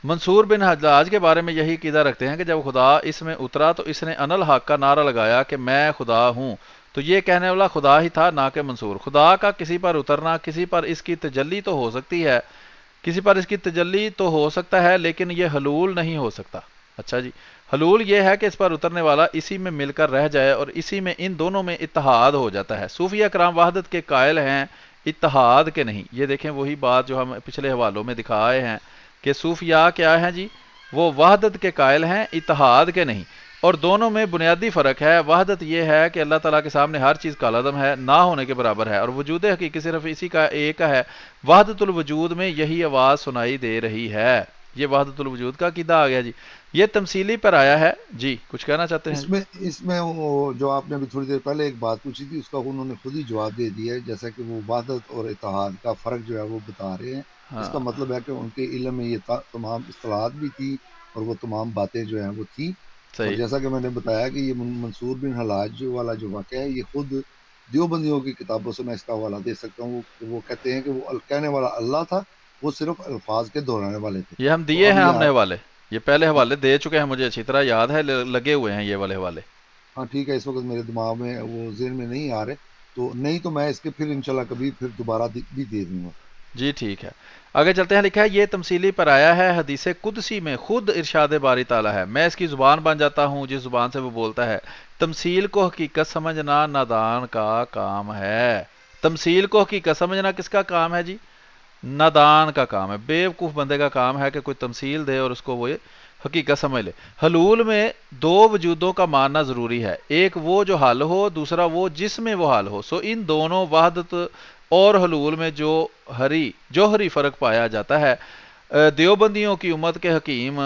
Speaker 1: منصور بن حجاج کے بارے میں یہی عقیدہ رکھتے ہیں کہ جب خدا اس میں اترا تو اس نے ان الحق کا نعرہ لگایا کہ میں خدا ہوں، تو یہ کہنے والا خدا ہی تھا نہ کہ منصور۔ خدا کا کسی پر اترنا، کسی پر اس کی تجلی تو ہو سکتی ہے، کسی پر اس کی تجلی تو ہو سکتا ہے، لیکن یہ حلول نہیں ہو سکتا۔ اچھا جی، حلول یہ ہے کہ اس پر اترنے والا اسی میں مل کر رہ جائے اور اسی میں ان دونوں میں اتحاد ہو جاتا ہے۔ صوفیہ کرام وحدت کے قائل ہیں، اتحاد کے نہیں۔ یہ دیکھیں وہی بات جو ہم پچھلے حوالوں میں دکھائے ہیں کہ صوفیاء کیا ہیں جی، وہ وحدت کے قائل ہیں، اتحاد کے نہیں، اور دونوں میں بنیادی فرق ہے۔ وحدت یہ ہے کہ اللہ تعالیٰ کے سامنے ہر چیز کالعدم ہے، نہ ہونے کے برابر ہے، اور وجود حقیقی صرف اسی کا ایک ہے۔ وحدت الوجود میں یہی آواز سنائی دے رہی ہے۔ یہ وحدت الوجود کا عقیدہ آ گیا جی۔ یہ تمثیلی پر آیا ہے جی، کچھ کہنا چاہتے ہیں
Speaker 2: اس
Speaker 1: جی؟
Speaker 2: میں اس میں وہ جو آپ نے ابھی تھوڑی دیر پہلے ایک بات پوچھی تھی اس کا انہوں نے خود ہی جواب دے دیا ہے، جیسا کہ وہ وحدت اور اتحاد کا فرق جو ہے وہ بتا رہے ہیں۔ اس کا
Speaker 1: ہاں،
Speaker 2: مطلب ہے کہ ان کے علم میں یہ تمام اصطلاحات بھی تھی اور وہ تمام باتیں جو ہیں وہ تھیں، اور
Speaker 1: صحیح۔
Speaker 2: جیسا کہ میں نے بتایا کہ یہ منصور بن حلاج والا جو واقعہ ہے یہ خود دیوبندیوں کی کتابوں سے میں اس کا حوالہ دے سکتا ہوں۔ وہ کہتے ہیں کہ وہ کہنے والا اللہ تھا، وہ صرف الفاظ کے دہرانے والے تھے۔
Speaker 1: یہ ہم
Speaker 2: تو
Speaker 1: دیے
Speaker 2: اب
Speaker 1: ہیں،
Speaker 2: یہ
Speaker 1: ہم نے حوالے، یہ پہلے حوالے دے چکے ہیں، مجھے اچھی طرح یاد ہے، لگے ہوئے ہیں یہ والے حوالے۔
Speaker 2: ہاں ٹھیک ہے، اس وقت میرے دماغ میں وہ ذہن میں نہیں آ رہے، تو نہیں تو میں اس کے پھر انشاءاللہ کبھی پھر دوبارہ بھی دے دوں گا۔
Speaker 1: جی ٹھیک ہے، آگے چلتے ہیں۔ لکھا ہے یہ تمثیلی پر آیا ہے، حدیث قدسی میں خود ارشاد باری تعالیٰ ہے، میں اس کی زبان بن جاتا ہوں جس زبان سے وہ بولتا ہے۔ تمثیل کو حقیقت سمجھنا نادان کا کام ہے۔ تمثیل کو حقیقت سمجھنا کس کا کام ہے جی؟ نادان کا کام ہے، بے وقوف بندے کا کام ہے کہ کوئی تمثیل دے اور اس کو وہ حقیقت سمجھ لے۔ حلول میں دو وجودوں کا ماننا ضروری ہے، ایک وہ جو حل ہو، دوسرا وہ جس میں وہ حل ہو، سو ان دونوں وحدت اور حلول میں جوہری فرق پایا جاتا ہے۔ دیوبندیوں کی امت کے حکیم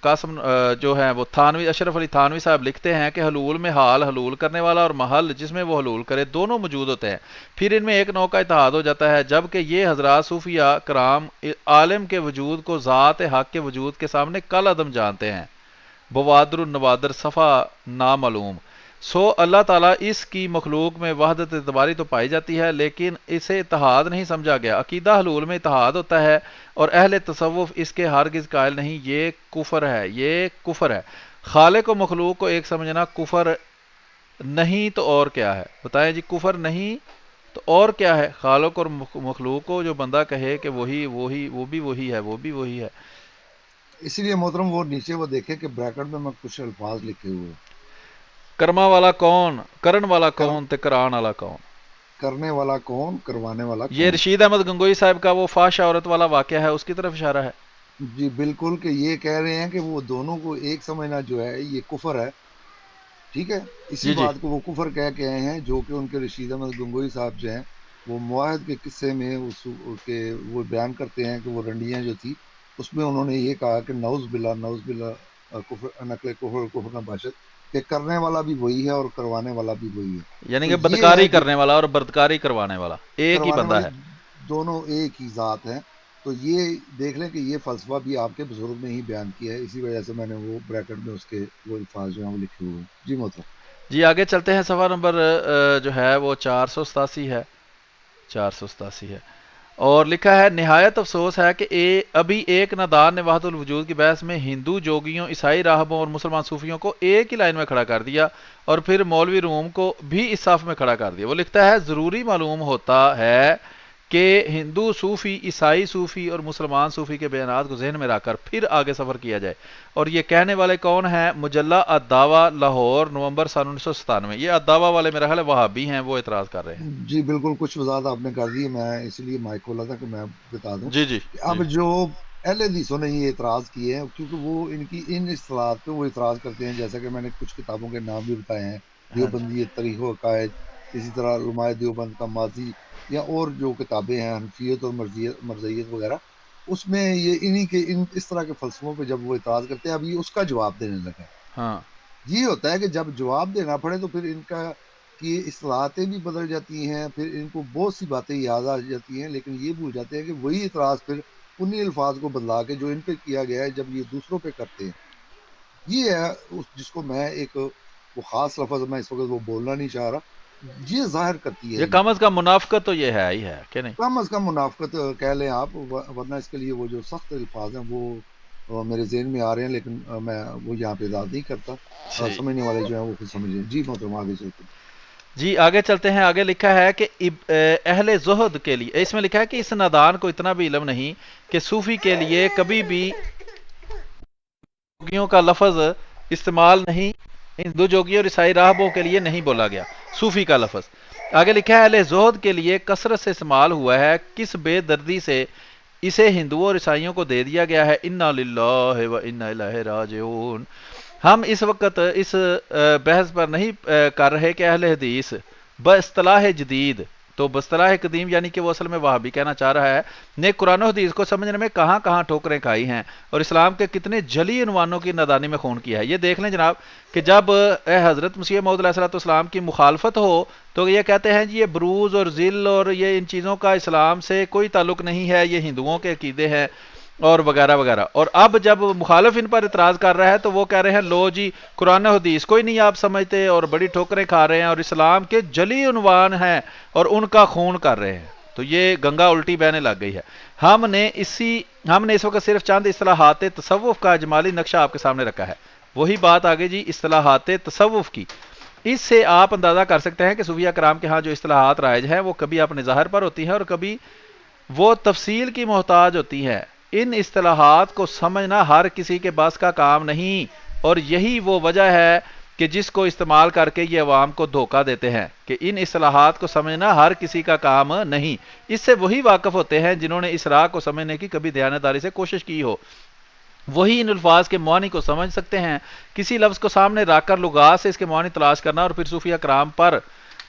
Speaker 1: قاسم جو ہیں وہ تھانوی، اشرف علی تھانوی صاحب لکھتے ہیں کہ حلول میں حال حلول کرنے والا اور محل جس میں وہ حلول کرے دونوں موجود ہوتے ہیں، پھر ان میں ایک نوع کا اتحاد ہو جاتا ہے، جبکہ یہ حضرات صوفیہ کرام عالم کے وجود کو ذات حق کے وجود کے سامنے کل عدم جانتے ہیں۔ بوادر النوادر صفا نامعلوم۔ سو اللہ تعالیٰ اس کی مخلوق میں وحدت اعتباری تو پائی جاتی ہے، لیکن اسے اتحاد نہیں سمجھا گیا۔ عقیدہ حلول میں اتحاد ہوتا ہے اور اہل تصوف اس کے ہرگز قائل نہیں، یہ کفر ہے، یہ کفر ہے۔ خالق و مخلوق کو ایک سمجھنا کفر نہیں تو اور کیا ہے؟ بتائیں جی، کفر نہیں تو اور کیا ہے؟ خالق اور مخلوق کو جو بندہ کہے کہ وہی وہ بھی وہی ہے، وہ بھی وہی ہے۔
Speaker 2: اسی لیے محترم وہ نیچے وہ دیکھے کہ بریکٹ میں کچھ الفاظ لکھے ہوئے ہیں۔
Speaker 1: کرما والا کون، کرن والا
Speaker 2: کر
Speaker 1: کون تے کران والا کون؟
Speaker 2: کرنے والا کون، کروانے والا
Speaker 1: یہ
Speaker 2: کون؟
Speaker 1: رشید احمد گنگوئی صاحب کا وہ فاش عورت والا واقعہ ہے، اس کی طرف اشارہ ہے۔
Speaker 2: جی بالکل، کہ یہ کہہ رہے ہیں کہ وہ دونوں کو ایک سمجھنا جو ہے یہ کفر ہے، ٹھیک ہے۔ اسی
Speaker 1: جی جی،
Speaker 2: بات کو وہ کفر کہہ کے آئے ہیں جو کہ ان کے رشید احمد گنگوئی صاحب جو ہیں وہ معاہد کے قصے میں کے وہ بیان کرتے ہیں کہ وہ رنڈیاں جو تھی اس میں انہوں نے یہ کہا کہ نعوذ باللہ کفر نقل کفر کفر نہ باشد، کہ کرنے والا بھی وہی ہے اور کروانے والا بھی وہی ہے۔
Speaker 1: یعنی
Speaker 2: تو
Speaker 1: کہ
Speaker 2: یہ ہے
Speaker 1: بدکاری
Speaker 2: جو
Speaker 1: کرنے والا اور بدکاری کروانے والا ایک ہی
Speaker 2: کروانے
Speaker 1: بندہ
Speaker 2: والی
Speaker 1: ہے۔
Speaker 2: دونوں ایک ہی ذات ہیں۔ تو یہ دیکھ لیں کہ یہ فلسفہ بھی آپ کے بزرگ نے ہی بیان کیا ہے، اسی وجہ سے میں نے وہ بریکٹ میں اس کے وہ الفاظ جو ہیں وہ لکھے ہوئے ہیں۔ جی محترم۔
Speaker 1: جی آگے چلتے ہیں، صفحہ نمبر جو ہے وہ 487 ہے، 487 ہے، اور لکھا ہے نہایت افسوس ہے کہ ابھی ایک نادان نے وحدت الوجود کی بحث میں ہندو جوگیوں، عیسائی راہبوں اور مسلمان صوفیوں کو ایک ہی لائن میں کھڑا کر دیا اور پھر مولوی روم کو بھی اس صف میں کھڑا کر دیا۔ وہ لکھتا ہے ضروری معلوم ہوتا ہے کہ ہندو صوفی، عیسائی صوفی اور مسلمان صوفی کے بیانات کو ذہن میں رکھ کر پھر آگے سفر کیا جائے، اور یہ کہنے والے کون ہیں؟ مجلہ الدعوہ لاہور، نومبر سن 1997۔ یہ الدعوہ والے میرا خیال ہے وہابی ہیں، وہ اعتراض کر رہے ہیں۔
Speaker 2: جی بالکل، کچھ وضاحت آپ نے کر دی، میں اسی لیے مائک کھولا تھا کہ میں بتا دوں
Speaker 1: جی جی
Speaker 2: کہ
Speaker 1: جی
Speaker 2: اب جو اہل حدیثوں نے یہ اعتراض کیے ہیں، کیونکہ وہ ان کی ان اصطلاحات پہ وہ اعتراض کرتے ہیں، جیسا کہ میں نے کچھ کتابوں کے نام بھی بتائے ہیں،
Speaker 1: ہاں جی،
Speaker 2: دیوبندی تاریخ و عقائد، اسی طرح علماء دیوبند کا ماضی، یا اور جو کتابیں ہیں حنفیت اور مرزیت وغیرہ، اس میں یہ انہی کے اس طرح کے فلسفوں پہ جب وہ اعتراض کرتے ہیں، اب یہ اس کا جواب دینے لگا ہے۔
Speaker 1: ہاں
Speaker 2: یہ ہوتا ہے کہ جب جواب دینا پڑے تو پھر ان کا کی اصطلاحاتیں بھی بدل جاتی ہیں، پھر ان کو بہت سی باتیں یاد آ جاتی ہیں، لیکن یہ بھول جاتے ہیں کہ وہی اعتراض پھر انہی الفاظ کو بدلا کے جو ان پہ کیا گیا ہے جب یہ دوسروں پہ کرتے ہیں، یہ ہے جس کو میں ایک وہ خاص لفظ میں اس وقت وہ بولنا نہیں چاہ رہا، یہ ظاہر کرتی ہے
Speaker 1: یہ
Speaker 2: ان
Speaker 1: کم
Speaker 2: کی
Speaker 1: از کم منافقت تو یہ ہے ہی ہے کہ نہیں؟
Speaker 2: کم از کم منافقت کہہ لیں آپ، ورنہ اس کے لیے وہ جو سخت الفاظ ہیں وہ میرے ذہن میں آ رہے ہیں، لیکن میں وہ یہاں پہ اظہار نہیں کرتا،
Speaker 1: ٹھیک،
Speaker 2: سمجھنے والے جو ہیں وہ خود سمجھیں۔ جی محترم آگے چلتے ہیں۔
Speaker 1: جی آگے چلتے ہیں۔ آگے لکھا ہے کہ اہل زہد کے لیے، اس میں لکھا ہے کہ اس نادان کو اتنا بھی علم نہیں کہ صوفی کے لیے کبھی بھی جوگیوں کا لفظ استعمال نہیں، ہندو جوگی اور عیسائی راہبوں کے لیے نہیں بولا گیا صوفی کا لفظ۔ آگے لکھا ہے اہل زہد کے لیے کثرت سے استعمال ہوا ہے، کس بے دردی سے اسے ہندوؤں اور عیسائیوں کو دے دیا گیا ہے۔ انا للہ و انا الیہ راجعون۔ ہم اس وقت اس بحث پر نہیں کر رہے کہ اہل حدیث باصطلاح جدید، تو باصطلاح قدیم یعنی کہ وہ اصل میں وہابی کہنا چاہ رہا ہے، نے قرآن و حدیث کو سمجھنے میں کہاں کہاں ٹھوکریں کھائی ہیں اور اسلام کے کتنے جلی عنوانوں کی نادانی میں خون کیا ہے۔ یہ دیکھ لیں جناب کہ جب حضرت مسیح موعود علیہ السلام کی مخالفت ہو تو یہ کہتے ہیں جی یہ بروز اور ذل اور یہ ان چیزوں کا اسلام سے کوئی تعلق نہیں ہے، یہ ہندوؤں کے عقیدے ہیں اور وغیرہ وغیرہ۔ اور اب جب مخالف ان پر اعتراض کر رہا ہے تو وہ کہہ رہے ہیں لو جی قرآن و حدیث کوئی نہیں آپ سمجھتے اور بڑی ٹھوکریں کھا رہے ہیں اور اسلام کے جلی عنوان ہیں اور ان کا خون کر رہے ہیں۔ تو یہ گنگا الٹی بہنے لگ گئی ہے۔ ہم نے اس وقت صرف چند اصطلاحات تصوف کا اجمالی نقشہ آپ کے سامنے رکھا ہے۔ وہی بات آگے جی اصطلاحات تصوف کی۔ اس سے آپ اندازہ کر سکتے ہیں کہ صوفیہ کرام کے ہاں جو اصطلاحات رائج ہیں وہ کبھی اپنے ظاہر پر ہوتی ہیں اور کبھی وہ تفصیل کی محتاج ہوتی ہیں۔ ان اصطلاحات کو سمجھنا ہر کسی کے بس کا کام نہیں، اور یہی وہ وجہ ہے کہ جس کو استعمال کر کے یہ عوام کو دھوکہ دیتے ہیں کہ ان اصطلاحات کو سمجھنا ہر کسی کا کام نہیں۔ اس سے وہی واقف ہوتے ہیں جنہوں نے اس راہ کو سمجھنے کی کبھی دیانتداری سے کوشش کی ہو، وہی ان الفاظ کے معانی کو سمجھ سکتے ہیں۔ کسی لفظ کو سامنے رکھ کر لغات سے اس کے معانی تلاش کرنا اور پھر صوفیہ کرام پر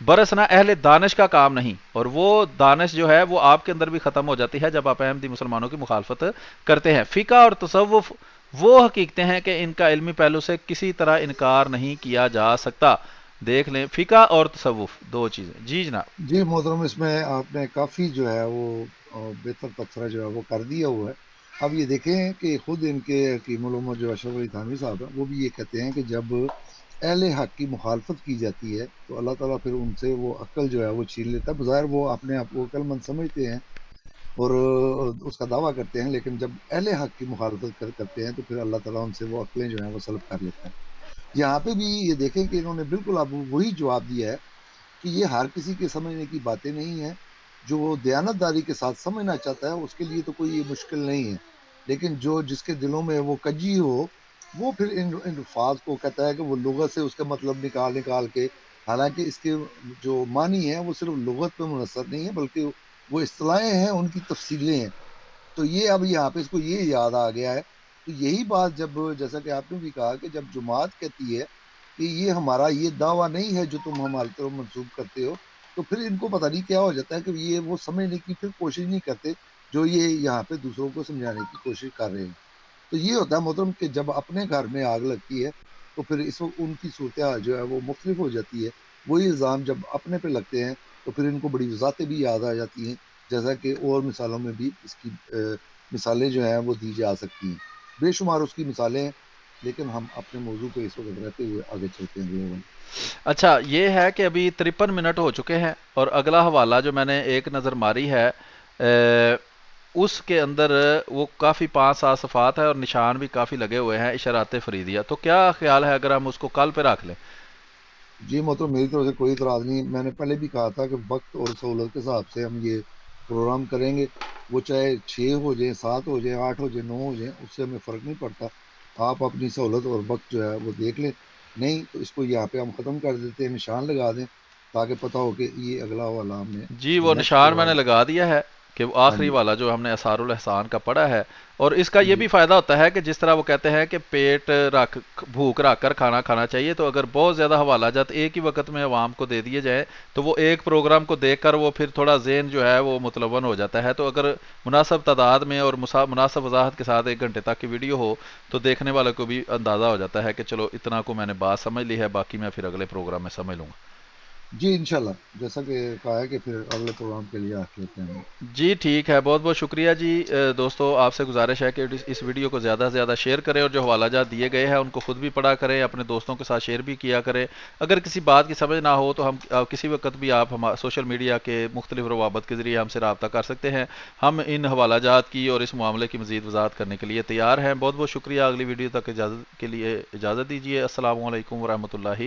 Speaker 1: برسنا اہل دانش کا کام نہیں، اور وہ دانش جو ہے وہ آپ کے اندر بھی ختم ہو جاتی ہے جب آپ احمدی مسلمانوں کی مخالفت کرتے ہیں۔ فقہ اور تصوف وہ حقیقتیں ہیں کہ ان کا علمی پہلو سے کسی طرح انکار نہیں کیا جا سکتا۔ دیکھ لیں فقہ اور تصوف دو چیزیں۔ جی جناب۔
Speaker 2: جی محترم، اس میں آپ نے کافی جو ہے وہ بہتر تبصرہ جو ہے وہ کر دیا ہوا ہے۔ اب یہ دیکھیں کہ خود ان کے حکیم علوم جو اشرف علی تھانوی صاحب ہیں وہ بھی یہ کہتے ہیں کہ جب اہل حق کی مخالفت کی جاتی ہے تو اللہ تعالیٰ پھر ان سے وہ عقل جو ہے وہ چھین لیتا ہے۔ بظاہر وہ اپنے آپ کو عقل مند سمجھتے ہیں اور اس کا دعویٰ کرتے ہیں، لیکن جب اہل حق کی مخالفت کرتے ہیں تو پھر اللہ تعالیٰ ان سے وہ عقلیں جو ہیں وہ سلب کر لیتا ہے۔ یہاں پہ بھی یہ دیکھیں کہ انہوں نے بالکل اب وہی جواب دیا ہے کہ یہ ہر کسی کے سمجھنے کی باتیں نہیں ہیں، جو وہ دیانت داری کے ساتھ سمجھنا چاہتا ہے اس کے لیے تو کوئی مشکل نہیں ہے، لیکن جو جس کے دلوں میں وہ کجی ہو وہ پھر ان الفاظ کو کہتا ہے کہ وہ لغت سے اس کا مطلب نکال نکال کے، حالانکہ اس کے جو معنی ہیں وہ صرف لغت پہ منحصر نہیں ہے بلکہ وہ اصطلاحیں ہیں، ان کی تفصیلیں ہیں۔ تو یہ اب یہاں پہ اس کو یہ یاد آ گیا ہے، تو یہی بات جب جیسا کہ آپ نے بھی کہا کہ جب جماعت کہتی ہے کہ یہ ہمارا یہ دعویٰ نہیں ہے جو تم ہماری طرف منسوب کرتے ہو، تو پھر ان کو پتہ نہیں کیا ہو جاتا ہے کہ یہ وہ سمجھنے کی پھر کوشش نہیں کرتے جو یہ یہاں پہ دوسروں کو سمجھانے کی کوشش کر رہے ہیں۔ تو یہ ہوتا ہے محترم کہ جب اپنے گھر میں آگ لگتی ہے تو پھر اس وقت ان کی صورتحال جو ہے وہ مختلف ہو جاتی ہے۔ وہی الزام جب اپنے پہ لگتے ہیں تو پھر ان کو بڑی وضاحتیں بھی یاد آ جاتی ہیں، جیسا کہ اور مثالوں میں بھی اس کی مثالیں جو ہیں وہ دی جا سکتی ہیں، بے شمار اس کی مثالیں ہیں، لیکن ہم اپنے موضوع پہ اس وقت رہتے ہوئے آگے چلتے ہیں دونوں۔
Speaker 1: اچھا یہ ہے کہ ابھی 53 منٹ ہو چکے ہیں اور اگلا حوالہ جو میں نے ایک نظر ماری ہے اس کے اندر وہ کافی 5-7 صفحات ہے اور نشان بھی کافی لگے ہوئے ہیں اشارات فریدیہ، تو کیا خیال ہے اگر ہم اس کو کل پہ رکھ لیں؟
Speaker 2: جی محترم، میری طرف سے کوئی اعتراض نہیں، میں نے پہلے بھی کہا تھا کہ وقت اور سہولت کے حساب سے ہم یہ پروگرام کریں گے، وہ چاہے 6 ہو جائیں، 7 ہو جائیں، 8 ہو جائیں، 9 ہو جائیں، اس سے ہمیں فرق نہیں پڑتا۔ آپ اپنی سہولت اور وقت جو ہے وہ دیکھ لیں، نہیں تو اس کو یہاں پہ ہم ختم کر دیتے ہیں، نشان لگا دیں تاکہ پتہ ہو کہ یہ اگلا والا ہم نے
Speaker 1: جی وہ
Speaker 2: نیکسٹ
Speaker 1: نشان میں نے
Speaker 2: پروگرام۔
Speaker 1: لگا دیا ہے کہ وہ
Speaker 2: ہاں
Speaker 1: آخری
Speaker 2: جی،
Speaker 1: والا جو ہم نے اثار الاحسان کا پڑھا ہے. اور اس کا یہ
Speaker 2: جی،
Speaker 1: بھی فائدہ ہوتا ہے کہ جس طرح وہ کہتے ہیں کہ پیٹ رکھ بھوک رکھ کر کھانا کھانا چاہیے، تو اگر بہت زیادہ حوالہ جات ایک ہی وقت میں عوام کو دے دیے جائیں تو وہ ایک پروگرام کو دیکھ کر وہ پھر تھوڑا ذہن جو ہے وہ متلون ہو جاتا ہے. تو اگر مناسب تعداد میں اور مناسب وضاحت کے ساتھ 1 گھنٹے تک کی ویڈیو ہو تو دیکھنے والے کو بھی اندازہ ہو جاتا ہے کہ چلو اتنا کو میں نے بات سمجھ لی ہے، باقی میں پھر اگلے پروگرام میں سمجھ لوں گا.
Speaker 2: جی انشاءاللہ، جیسا کہ کہا ہے کہ پھر اگلے پروگرام کے لیے آ لیتے ہیں ہم.
Speaker 1: جی ٹھیک ہے، بہت بہت شکریہ جی. دوستو آپ سے گزارش ہے کہ اس ویڈیو کو زیادہ سے زیادہ شیئر کریں، اور جو حوالہ جات دیے گئے ہیں ان کو خود بھی پڑھا کریں، اپنے دوستوں کے ساتھ شیئر بھی کیا کریں. اگر کسی بات کی سمجھ نہ ہو تو ہم کسی وقت بھی آپ سوشل میڈیا کے مختلف روابط کے ذریعے ہم سے رابطہ کر سکتے ہیں. ہم ان حوالہ جات کی اور اس معاملے کی مزید وضاحت کرنے کے لیے تیار ہیں. بہت بہت شکریہ. اگلی ویڈیو تک اجازت کے لیے اجازت دیجیے. السلام علیکم ورحمۃ اللہ